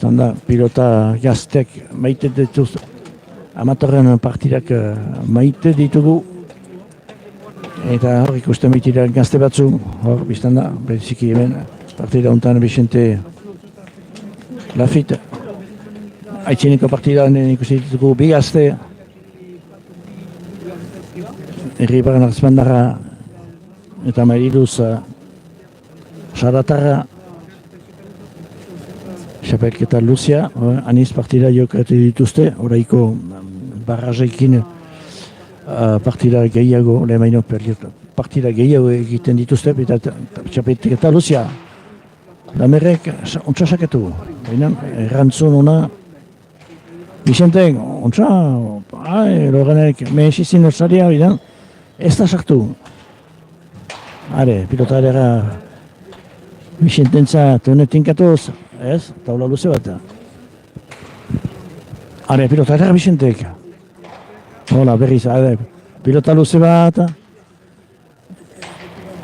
Da, pilota gaztek maite dituz, amatorren partidak maite ditugu. Eta hor ikusten baitira gazte batzu, hor biztan da, bereziki hemen, partida honetan Vicente Lafite. Aitzineko partida ikusten ditugu bi gazte. Herribarren Arzmandarra eta Mariluz Saratarra. Xapelketa Luzia, aniz partida jokatu dituzte, oraiko barrajekin partida gehiago, lehemaino partida gehiago egiten dituzte, eta xapelketa Luzia. Lamerrek ontsa saketu, errantzun ona. Vicente, ontsa, Lorenek mehesizin orzaria, ez da sartu. Pilota edera Vicententza tonetinkatuz, ez? Taula luze bat. Pilota edera Vicentek. Hola, berriz, pilota luze bat.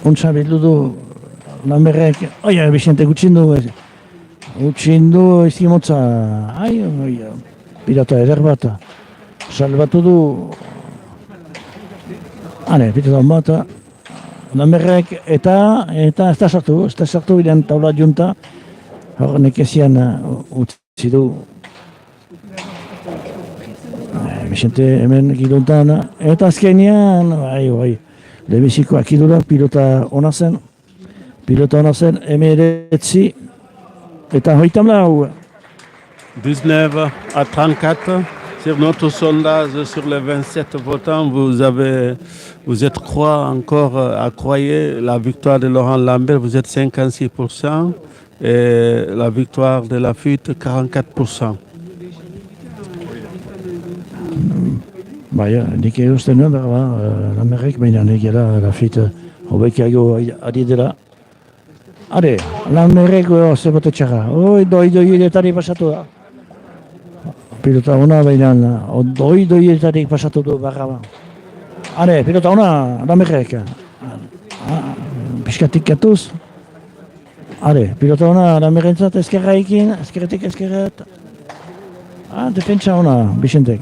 Untsa bildu du Lamerrek. Vicentek utxindu. Utxindu izimotza. Pilota eder bat. Salbatu du. Pilota bat. Lamerrek eta ez da sartu bidean taula junta. Hor nekezian utzi du. Vicente hemen giluntan. Eta azkenean, lebeziko akidura pilota ona zen. Pilota ona zen, emeretzi. Eta 34. 19-34, Sur notre sondage, sur les 27 votants, vous êtes encore à croire la victoire de Laurent Lambert, vous êtes 56%, et la victoire de la fuite, 44%. Baina, nik usten nuen, Lamberrek, baina negera Lafitte hobekiago ari dela. Are, Lamberrek zebote txarra, doidoietari pasatu da. Pilota ona, baina doidoietarik pasatu du barra. Are, pilota ona, Lamberrek. Piskatik katuz. Are, pilota ona, Lamberrentzat ezkerraikin, ezkerretik ezkerret. Defentsa ona, Bicentek.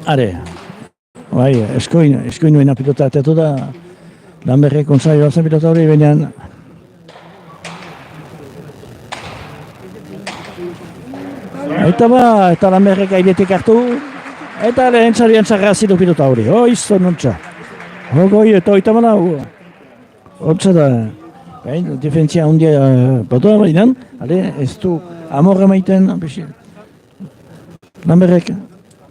Are, bai, eskoin nuena pilota ateatu da, Lamberrek onzai bazen pilota hori, baina eta Lamberrek ailetik hartu, eta lehentzarian zarra zidu pilota hori, oizto nontza. Hogoi eta oita malau, ontsa da, defentzia hundia botoa bainan, ez du amorra maiten, Lamberrek.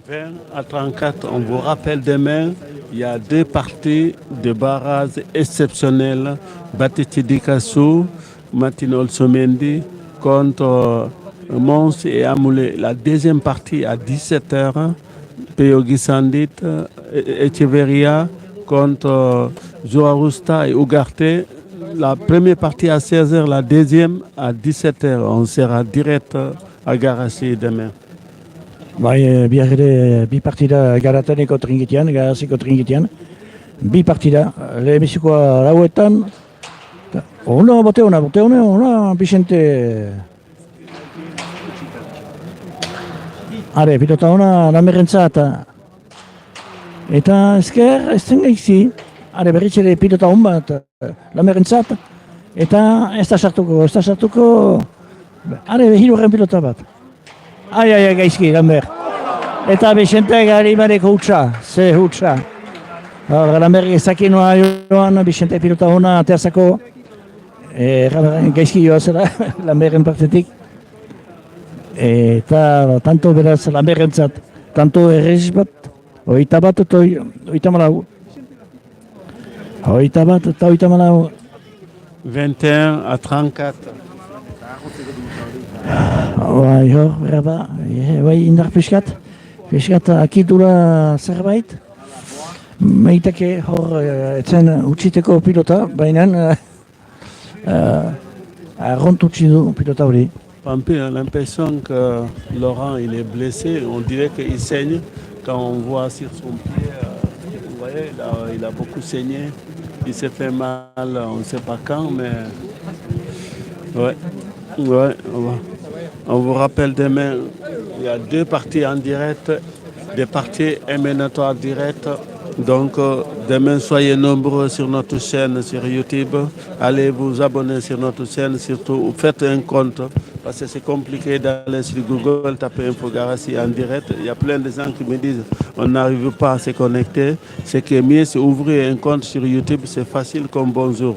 20 à 34, on vous rappelle demain, il y a 2 parties de barrage exceptionnelles. Baptiste Dikassou, Martin Olsomendi contre Mons et Amoulé. La deuxième partie à 17h, Peyogi Sandit, Echeverria contre Joarusta et Ugarte. La première partie à 16h, la deuxième à 17h. On sera direct à Garassi demain. Bai, biak ere bi partida Garataneko tringitian, Garaziko tringitian. Bi partida, lehenbizikoa lauetan. Bote ona, Vicente. Are, pilota ona, Lamberrentzat. Eta ezker, ez zen gaizki. Are, berriz ere pilota hon bat, Lamberrentzat. Eta ez da sartuko. Are, hirurren pilota bat. Ai, gaizki, Lambert. Eta Bicentek Arimareko hutsa, ze hutsa. Lambert ezakinoa joan, Bicentek pilota hona ateazako. Gaizki joa zela, Lamberten partetik. Eta tanto beraz Lambertentzat, tanto errez bat, 21 eta 34. 21 eta 34. 21 à 34. Bai, brava, bai indar piskat akitura zerbait. Meiteke etzen utziteko pilota, baina arront utzi du pilota hori. Pampi a l'impression que Laurent il est blessé, on dirait qu'il saigne quand on voit sur son pied. Vous voyez, il a beaucoup saigné, il s'est fait mal, on ne sait pas quand, mais ouais. On vous rappelle demain, il y a 2 parties en direct, des parties éliminatoires directes. Donc demain, soyez nombreux sur notre chaîne sur YouTube. Allez vous abonner sur notre chaîne, surtout faites un compte. Parce que c'est compliqué d'aller sur Google, taper Info Garassi en direct. Il y a plein de gens qui me disent on n'arrive pas à se connecter. Ce qui est mieux, c'est ouvrir un compte sur YouTube. C'est facile comme bonjour.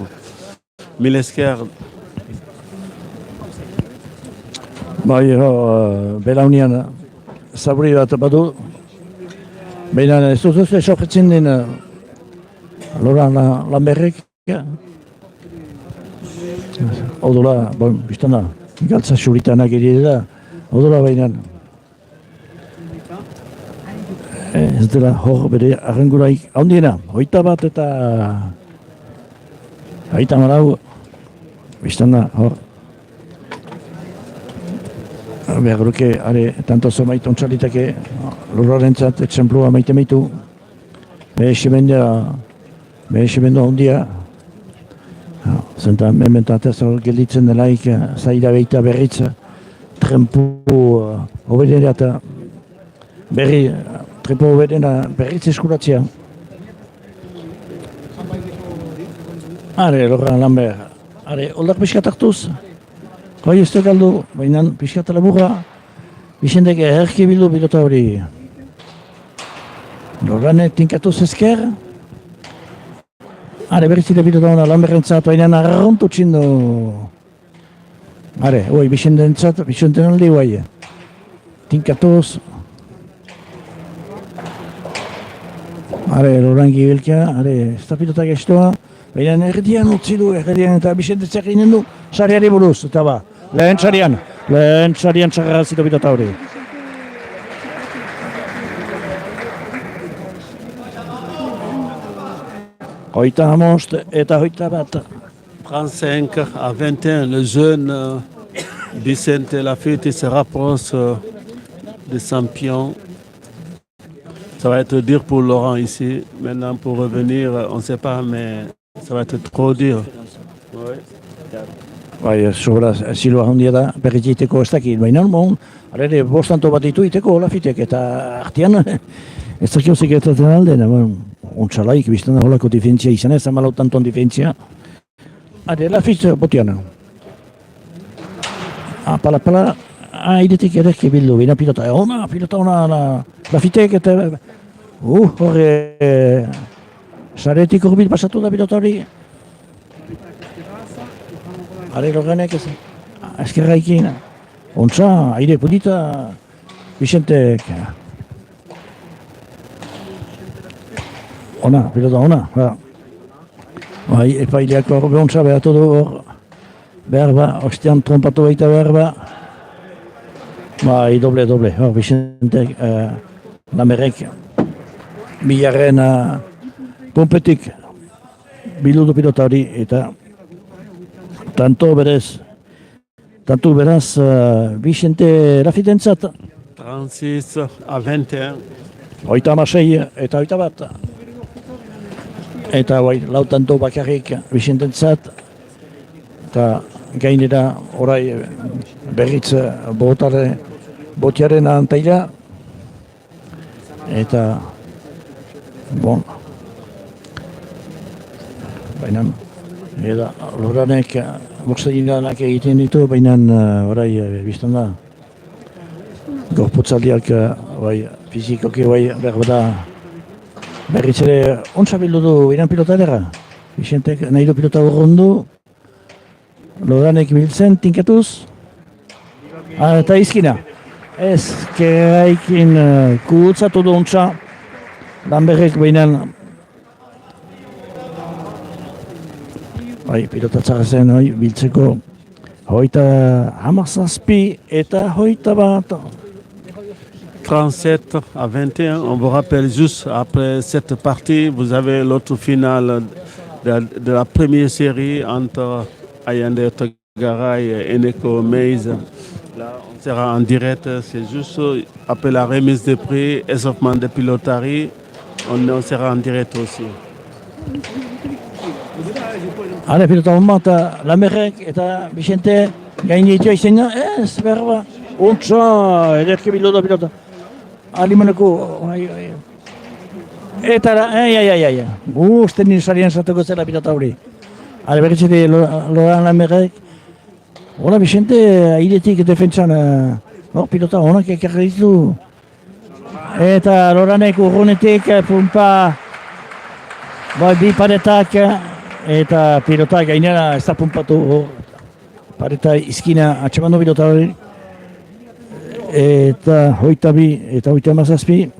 Milesker. Bai, belaunian zaburi bat badu. Baina ez dut esopretzen den Laurent Lamberrek. Odola, biztana, galtza xuritanak ere da. Odola baina ez dela hor bere arrenguraik handiena. 21 eta 34. Biztana hor. Behar duke, tanto zomait ontzalitake Lurrarentzat etxemplua maite maitu. Behesimendua hondia. Zenta mementatez hor gelditzen delaik zaila behita berriz trempu obedera eta trempu obedera berriz eskuratzea. Laurent Lambert. Oldak piskat hartuz. Hoi ez galdu, baina pixka eta laburra, Bicentek erki bildu pilota hori. Lorane tinkatuz ezker. Are, berrizile pilota hona Lamberrentzat, baina arrontu txindu. Are, oi, Bixenten aldi guai. Tinkatuz. Are, Lorangi bilkia, are, ez da pilota gestoa. Baina erdian utzi du, eta Bixentetzak ginen du, sariari buruz, eta ba, lehen sarian txarra zitu pilota hori. Hoita hamost eta hoita bat. 35 à 21, le jeune Vicente Lafite se rapproche des champions. Ça va être dur pour Laurent ici. Maintenant, pour revenir, on ne sait pas, mais ça va être trop dur. Bai, sobra ziloa handia da, berriz egiteko ez dakit, baina alere bostanto bat ditu iteko Lafitek, eta artean ez dakio zekertatzen alden, ontsalaik, biztan da holako difentzia izan ez, amalautanton difentzia. Lafit botiana. Pala, airetik erek bildu, bina pilota ona, Lafitek eta... horre... Saretik urbil pasatu da pilota hori. Loganek ez... Eskerraikin. Ontsa, aire pudita... Vicentek... Pilota ona. Epaileako horbe ontsa behatu du hor. Behar ba, ostean trompatu baita behar ba. Doble. Hor, Vicentek... Lamerek... Bilarren... Pompetik... Biludu pilota hori eta... Tanto beraz... Vicente Lafitentzat... 36 à 21. Hoita amasei eta hoita bat. Eta lau tanto bakarrik Vicententzat. Eta gainera orai berriz botiaren antaila. Eta... Baina... Loranek boxegilanak egiten ditu, baina orai biztan da. Gorputzaldiak fizikoki behar da berriz ere ontsa bildu du iran pilota edera. Vicentek nahi du pilota urrundu. Loranek biltzen tinkatuz. Eta izkina. Ez, keraikin kutzatu du ontsa. Lamberrek behinan. Pilota txarra zen, biltzeko. Hoita hamazazpi eta hoita bat. 37 à 21, on vous rappelle juste après cette partie, vous avez l'autre finale de la première série entre Ayande Togaray et Eneko Meize. Là, on sera en direct, c'est juste après la remise des prix, échauffement de pilotari, on sera en direct aussi. Pilota hon bat, Lamerek eta Vicente gainitua izena, ez, berba, ontsa, ederki bildu pilota. Alimaneko, eta, guzten nizarien zateko zela pilota hori. Berritzete Loran Lamerek, hola Vicente, airetik defentsan, pilota honak ekarri ditu. Eta Loranek urrunetik, pumpa, bi paretak, eta pilota gainera ez da pumpatu, pareta izkina atxemandu pilota hori. Eta hoita bi, eta hoita mazazpi.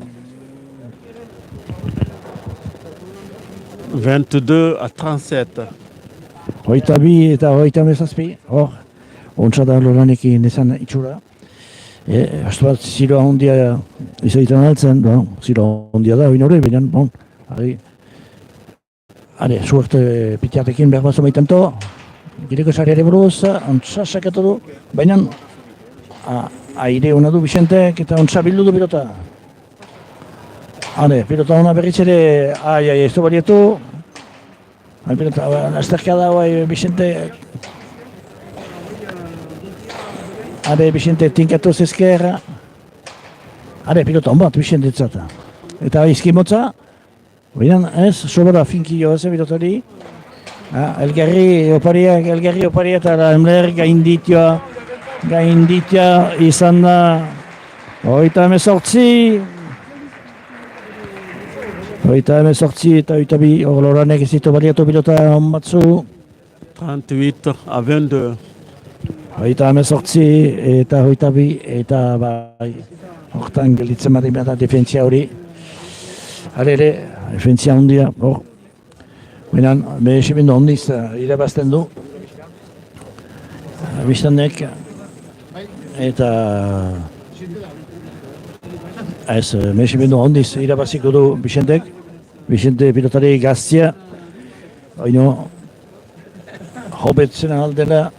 22 à 37. Hoita bi eta hoita mazazpi. Hor, ontsa da Loranekin ezan itxura. Astu bat ziroa hondia izaitan altzen, ziroa hondia da, hori baina, suerte pitiatekin behar bazo baitanto. Gireko sariare buruz, ontsa sakatu du, baina aire hona du Vicentek eta ontsa bildu du pilota. Pilota hona berriz ere, ez du barietu. Pilota, azterka da, Vicentek. Vicente tinkatuz ezkerra. Pilota hon bat Vicentetzat. Eta izkimotza. Baina ez, sobera finkio ez, pilota hori. Elgarri oparia eta Lamler gainditia izan da 38. Hogeita hemezortzi eta hogeita bi, hor Loranek ez ditu baliatu pilota on batzu. 38 à 22. Hogeita hemezortzi eta hogeita bi, eta bai, hortan gelditzen badi behar da defentzia hori. Ere, defentzia handia, hor. Benan, behesimendu handiz irabazten du. Biztanek, eta ez, behesimendu handiz irabaziko du Bizentek. Bizente pilotari gaztia. Oino, hobetzen aldela.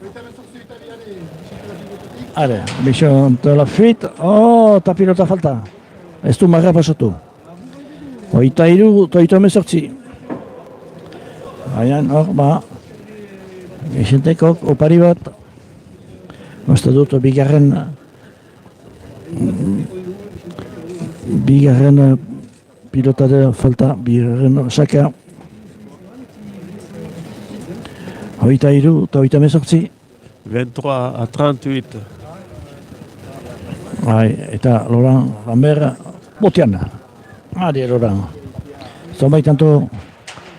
Are, Bizente la fuite. Oh, eta pilota falta. Ez du marra pasatu. Hogeita hiru, hogeita hemezortzi. Baina, hor, Bizentek opari bat. Uste dut, bigarren pilota de falta, bigarren saka. Hogeita hiru, hogeita hemezortzi. 23 à 38. Eta Laurent Lambert, botean. Adi, Laurent. Zonbait tanto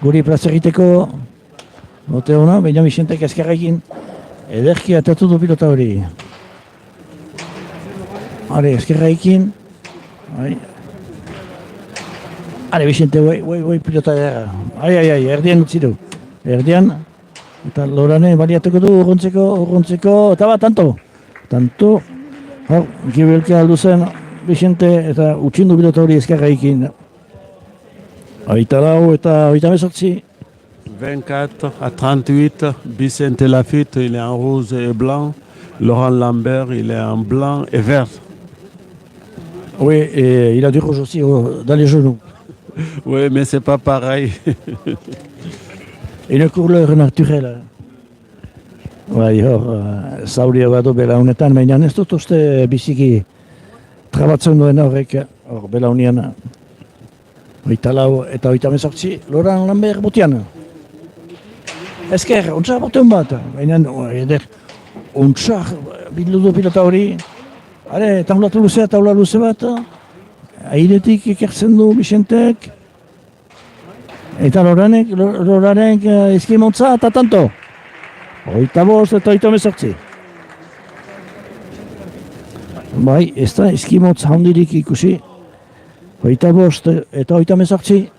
guri plaza egiteko, bote hona, baina Bizentek ezkerrekin ederki atatu du pilota hori. Ezkerrekin. Bizente, pilota ederra. Erdian utzi du. Erdian, eta Lorane baliatuko du urruntzeko, eta bat, tanto. Hor, gibelka aldu zen Bizente eta utxindu pilota hori ezkerrekin. Hogeita lau eta hogeita hemezortzi. 24 à 38, Vicente Lafitte, il est en rouge et blanc. Laurent Lambert, il est en blanc et vert. Oui, et il a du rouge aussi dans les genoux. Oui, mais c'est pas pareil. Une couleur naturelle. Hor, zauria badu belaunetan, baina ez dut uste biziki trabatzen duen horrek, hor belaunean. Hogeita lau eta hogeita hemezortzi, Laurent Lambert botean. Ezker, ontsa botean bat, baina ontsa bildu du pilota hori. Taula luze bat, airetik ekertzen du Bizentek. Eta Loranek eskimontza eta tanto. Hogeita bost eta hogeita hemezortzi. Bai, ez da eskimotza handirik ikusi. Hogeita bost eta hogeita hemezortzi.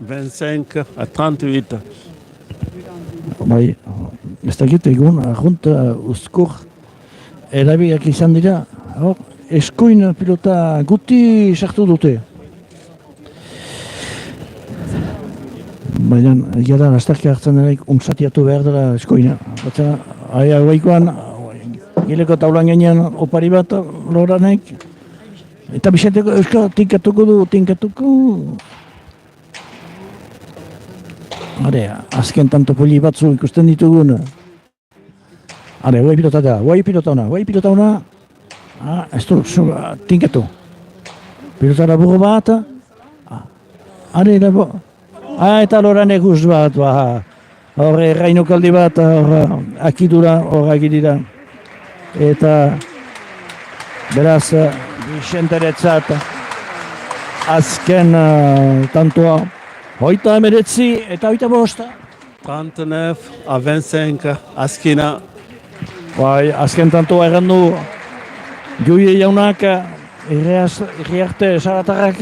25 à 38. Bai, ez dakit egun, arrunt uzkur erabiak izan dira. Eskuin pilota guti sartu dute. Baina, egia da, astarki hartzen dara untzatiatu behar dela eskuina. Goikoan, gileko taulan gainean opari bat Loranek. Eta Bizenteko euskal tinkatuko. Azken tanto poli batzu ikusten ditugun. Guai pilota ona. Ez du, tinkatu. Pilota laburo bat. Eta Loranek guz bat. Horre errainukaldi bat, akidura, agidira. Eta beraz, Bizenteretzat azken tantoa. Hogeita hemeretzi eta hogeita bost. 39 à 25, Askina. Azken tantoa errandu Juie jaunak, irriarte Saratarrak.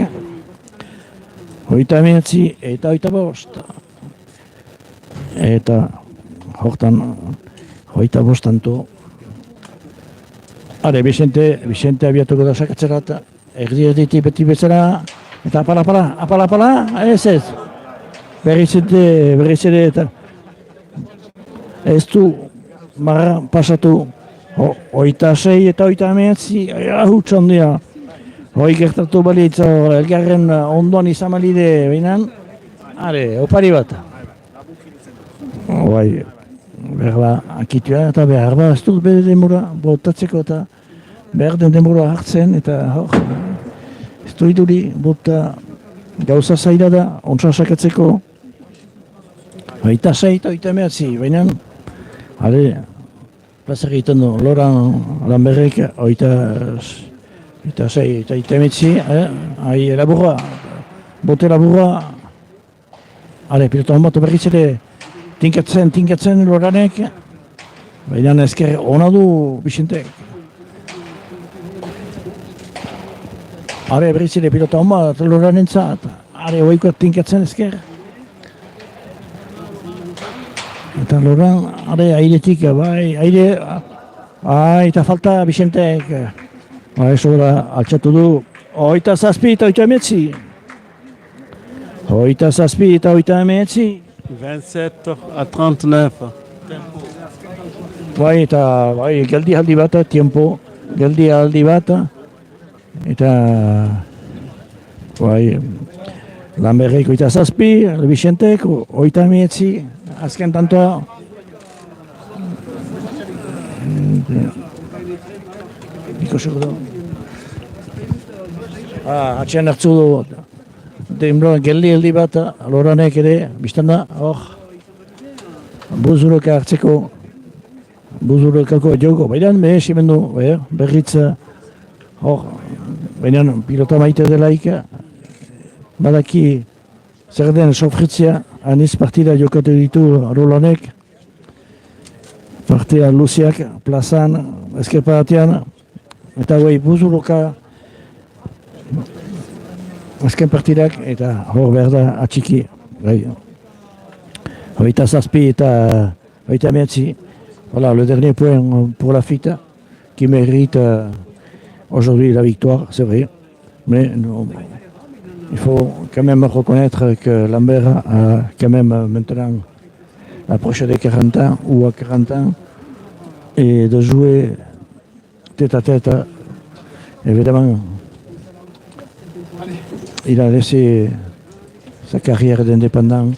Hogeita hemeretzi eta hogeita bost. Eta hortan hogeita bost tanto. Bizente abiatuko da sakatzerat, erdi beti bezala, eta apala, ez. Berriz ere, eta ez du marra pasatu, hogeita sei eta hogeita hemeretzi, hutsan dira. Hoi gertatu balitza, elgarren ondoan izan balide behinan, opari bat. Berba, akitua eta behar ba, ez dut bere denbora botatzeko eta behar den denbora hartzen eta hor, ez du iduri bota gauza zaila da, ontsa sakatzeko. Hogeita sei eta hogeita hemeretzi, baina, plaza egiten du, Laurent Lambertek hogeita sei eta hogeita hemeretzi, laburra, bote laburra, pilota hon bat berriz ere tinkatzen Loranek. Baina esker ona du Bisentek. Berriz ere pilota hon bat Loranentzat. Oikoa tinkatzen esker. Eta Loran, airetik, aire... eta falta Bisentek. Eso da, altxatu du. 27 eta 29. 27 eta 29. 27-39. Eta geldi aldi bat, tiempo. Geldi aldi bat. Eta... Lamberrek 27, Bisentek 29. Azken tantoa. Ikosiko du. Atxean hartzu du. Denbora geldi aldi bat, Loranek ere, biztan da, buzuroka hartzeko, buzurokako joko. Baina simendu, berriz, baina pilota maite delaik, badaki zer den sofritzia, aniz partida jokatu ditu Loranek, partida luziak, plazan, eskerparatean, eta buzuroka, azken partidak eta hor behar da atxiki. 27 eta 29. Voilà, le dernier point pour la FITA qui mérite aujourd'hui la victoire, c'est vrai. Mais non, il faut quand même reconnaître que Lambert a quand même maintenant approché des 40 ans ou à 40 ans et de jouer tête à tête, évidemment. Il a laissé sa carrière d'indépendant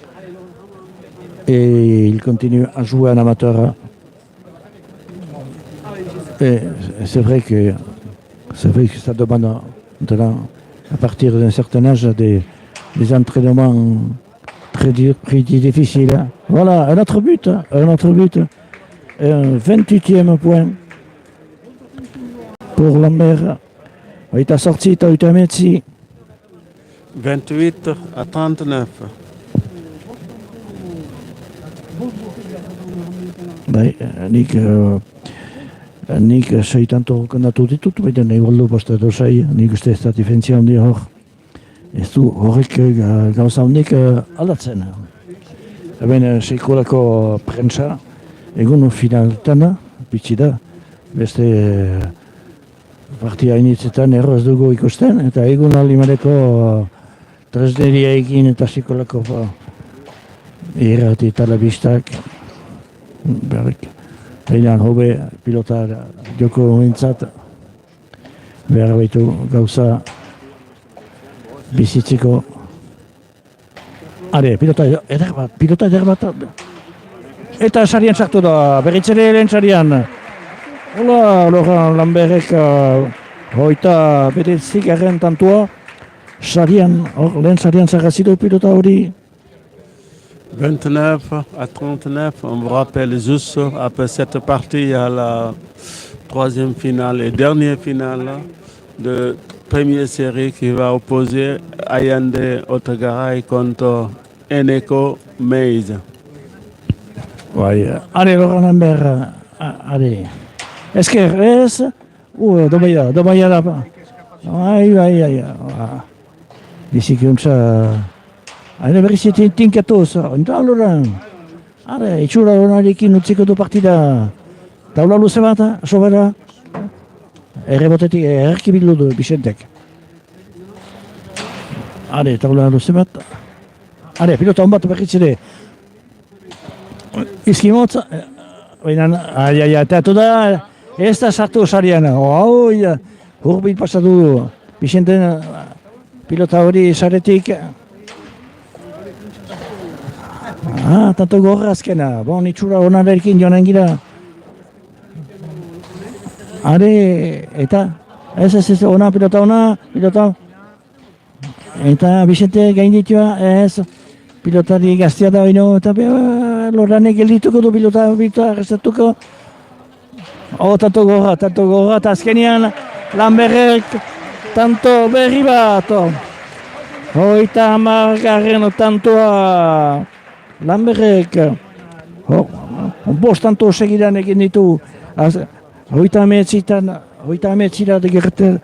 et il continue à jouer en amateur. Et c'est vrai que ça demande maintenant, à partir d'un certain âge, des entraînements très difficiles. Voilà, un autre but, un 28e point pour Lambert. Il est sorti, il a eu un métier. 28-39. Nik sei tanto kondatu ditut, baina nahi baldu posta edo sei, nik uste ez da difentzia handi hor. Ez du horrek gauza hondik aldatzen. Hemen seikolako prentsa, egun finaltan, bitxi da, beste partia initzetan erro ez dugu ikusten, eta egun alimareko tresneria egin eta psikolako irrati telebistak berrik. Einan hobe pilota joko mintzat behar baitu gauza bizitzeko. Pilota eder bat. Eta sarian sartu da, berritzere lehen sarian. Hola, Laurent Lamberrek hoita bedetzigarren tantua. Lehen sarian zarrazido pilota hori. 29-39, on me rappelle juste après cette partie à la troisième finale et dernière finale de première série qui va opposer Ayande Otegaray contre Eneko Meiz. Allez, Laurent Lambert, allez. Esker ez? Dobaia da. Ai. Bizikuntza... Haine berrizetin tinkatuz, eta Laurent. Itxura honarekin utziko du partida. Taula luze bat, sobera. Errebotetik, erkibildu du, Bisentek. Taula luze bat. Pilota hon bat berritzere. Izkimotz. Teatu da, ez da sartu sarian. Hurbil pasatu Bisenten pilota hori saretik. Tanto gorra azkena. Itxura honarekin joan gira. Eta ez, ona, pilota. Eta Bisente gainditua, ez. Pilotari gaztea da baino, eta Loranek geldituko du pilota restatuko. Tanto gorra, eta azkenian Lamberrek tanto berri bat. Hogeita hamargarren tantoa Lamberrek. Bost tanto segidan egin ditu. Hogeita hemeretzirat gerter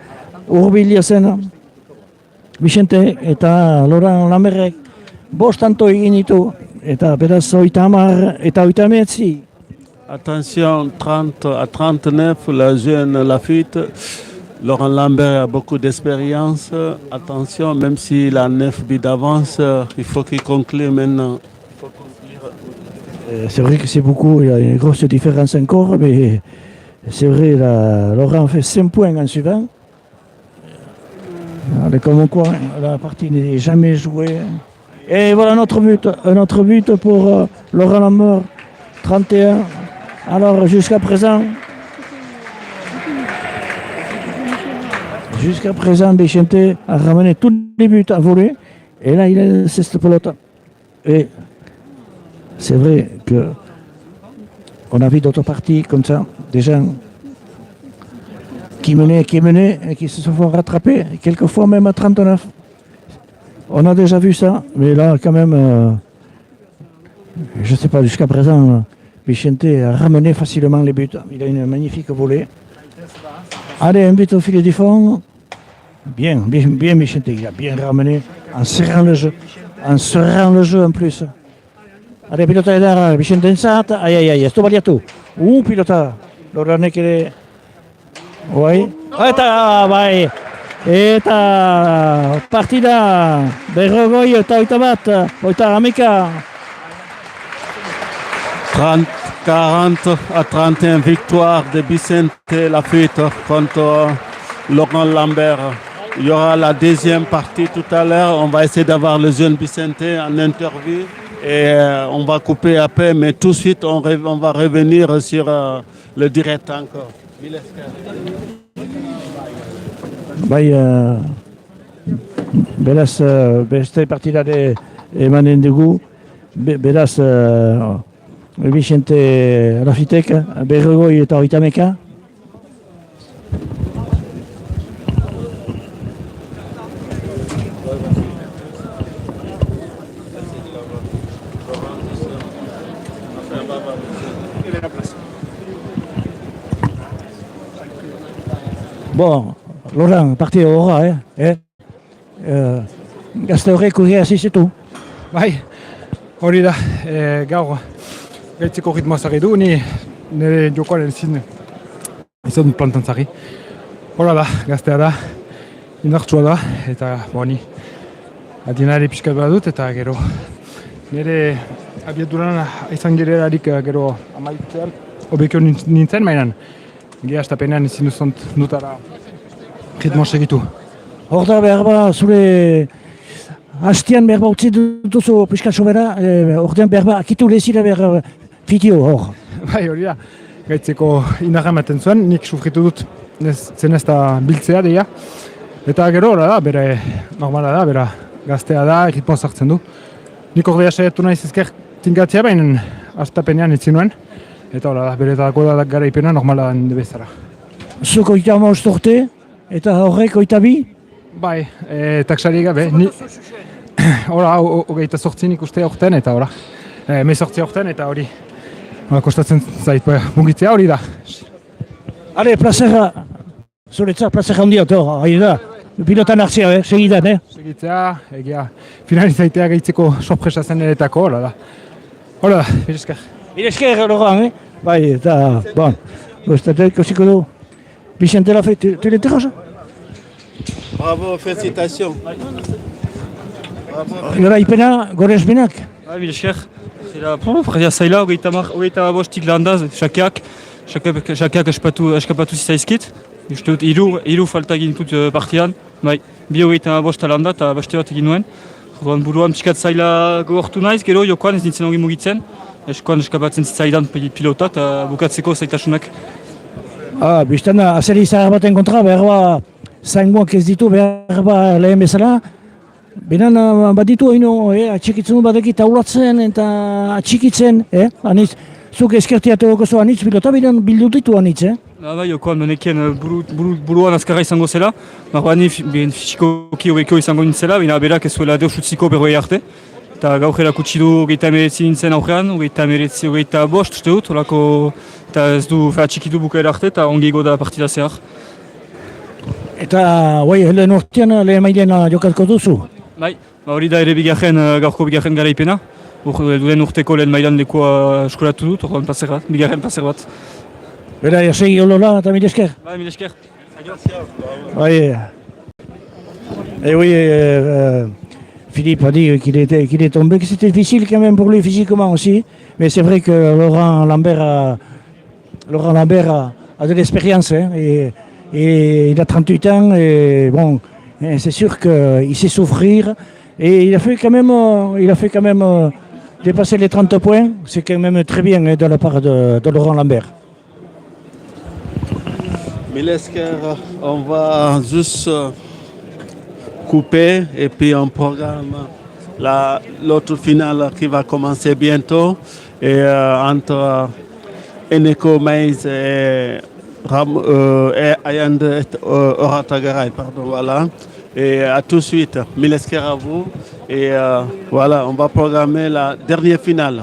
urbilia zen Vicente eta Laurent Lamberrek bost tanto egin ditu. Eta beraz hogeita hamar eta hogeita hemeretzi. Attention, 30 à 39, la jeune Lafitte. Laurent Lambert a beaucoup d'expérience. Attention, même s'il a 9 buts d'avance, il faut qu'il conclue maintenant. C'est vrai que c'est beaucoup, il y a une grosse différence encore, mais c'est vrai, Laurent fait 5 points en suivant. Comme quoi, la partie n'est jamais jouée. Et voilà un autre but pour Laurent Lambert, 31. Alors jusqu'à présent, Vicente a ramené tous les buts à voler. Et là, il a cette pelote. Et c'est vrai que on a vu d'autres parties comme ça, des gens qui menaient et qui se sont rattrapés, quelquefois même à 39. On a déjà vu ça, mais là, quand même, je ne sais pas, jusqu'à présent, Vicente a ramené facilement les buts. Il a une magnifique volée. Allez, un but au filet du fond. Bien, Vicente, il a bien ramené en serrant le jeu. En plus. Allez, pilota edar, Vicente entzat. Ai, ez du baliatu. Pilota. Loranek ere. Bai. Bai. Eta partida berrogoi eta oita bat. Oita amika. 40 à 31 victoire de Vicente Lafitte contre Laurent Lambert. Il y aura la deuxième partie tout à l'heure. On va essayer d'avoir le jeune Vicente en interview et on va couper après, mais tout de suite on va revenir sur le direct encore. Bai, beraz, beste partida de emanen dugu, beraz, Vicente Lafittek, berrogoi eta hogeita hameka. Bon, Laurent, partida horra, gazte horrek urria zizetu. Bai, hori da, gaur gaitzeko ritmoa zari du, nire jokoaren zin izan plantan zari. Hora da, gaztea da, indartsua da, eta ni adinari pixkat bat dut, eta gero nire abiaduran izan gererarik gero amaitzean obekio nintzen, mainan gehastapenean izin dutara ritmoa segitu. Hor da behar ba, zure hastian behar ba utzi duzu pixkat sobera, ordean behar ba akitu lezira behar fitio hor. Bai, hori da, gaitzeko indarra ematen zuen, nik sufritu dut zen ez da biltzea deia. Eta gero hori da, bere normala da, bera gaztea da, ritmoa sartzen du. Nik ordea saiatu nahiz ezker tingatzea bainen hastapenean itzin nuen. Eta hori da, bere eta da garaipena normala den bezala. Zuk oita amaust urte, eta horrek oita bi? Bai, taksari gabe. Hora, hogeita sortzin ikuste aurten eta hori. Mezortzi aurten eta hori. Kostatzen zait, mugitzea hori da. Ale, plazera, zuretzak plazera handia, hori da. Pilotan hartzea, segidan, Segitzea, egia, finalizaitea gehitzeko sorpresa zen eretako, hori da. Hori da, biresker. Biresker, Laurent, Bai, eta, bon, gostatek osiko du. Vicente Lafittek, tu l'interroges? Bravo, félicitations. Garaipena, gorespenak? Bai, bilesker. Zera, zaila, hogeita bostik landaz, xakeak eskapatu zizaizkit. Uste dut, hiru falta egin dut partidan. Bai, bi hogeita bosta landa eta beste bat egin nuen. Buruan pixkat zaila gogortu naiz, gero jokoan ez nintzen ongi mugitzen. Eskoan eskapatzen zitzaidan pilota eta bukatzeko zaitasunak. Biztan da, azeri zahar baten kontra, behar ba, zaingoak ez ditu, behar ba, lehen bezala. Benan bat ditu haino, atxikitzen batekit taulatzen eta atxikitzen, anitz, zuk eskertiatu okozo anitz pilota, benan bildu ditu anitz, Bai, jokoan menekien buruan azkarra izango zela, marroani fisikoki hobeko izango nintzela, baina berak ez zuela deus utziko berroi arte. Eta gaur erakutsi du 39 nintzen aurrean, 25 uste dut, eta ez du txikitu bukaera arte, eta ongi da partida zehar. Eta, lehen urtean, lehen mailen jokatuko duzu? Bai, hori da ere gaurko bigarren garaipena. Duen urteko lehen mailan lekoa eskolatu dut, orduan bigarren paser bat. Bera, segi olola eta mil esker? Bai, mil esker. Philippe a dit qu'il est tombé, que c'était difficile quand même pour lui physiquement aussi. Mais c'est vrai que Laurent Lambert a de l'expérience et il a 38 ans et bon, c'est sûr qu'il sait souffrir. Et il a fait quand même dépasser les 30 points. C'est quand même très bien de la part de Laurent Lambert. Milesker, on va juste couper et puis on programme l'autre finale qui va commencer bientôt et entre Eneko Maïs et Ayande Oratagaray, pardon, voilà. Et à tout de suite, Milesker à vous et voilà, on va programmer la dernière finale.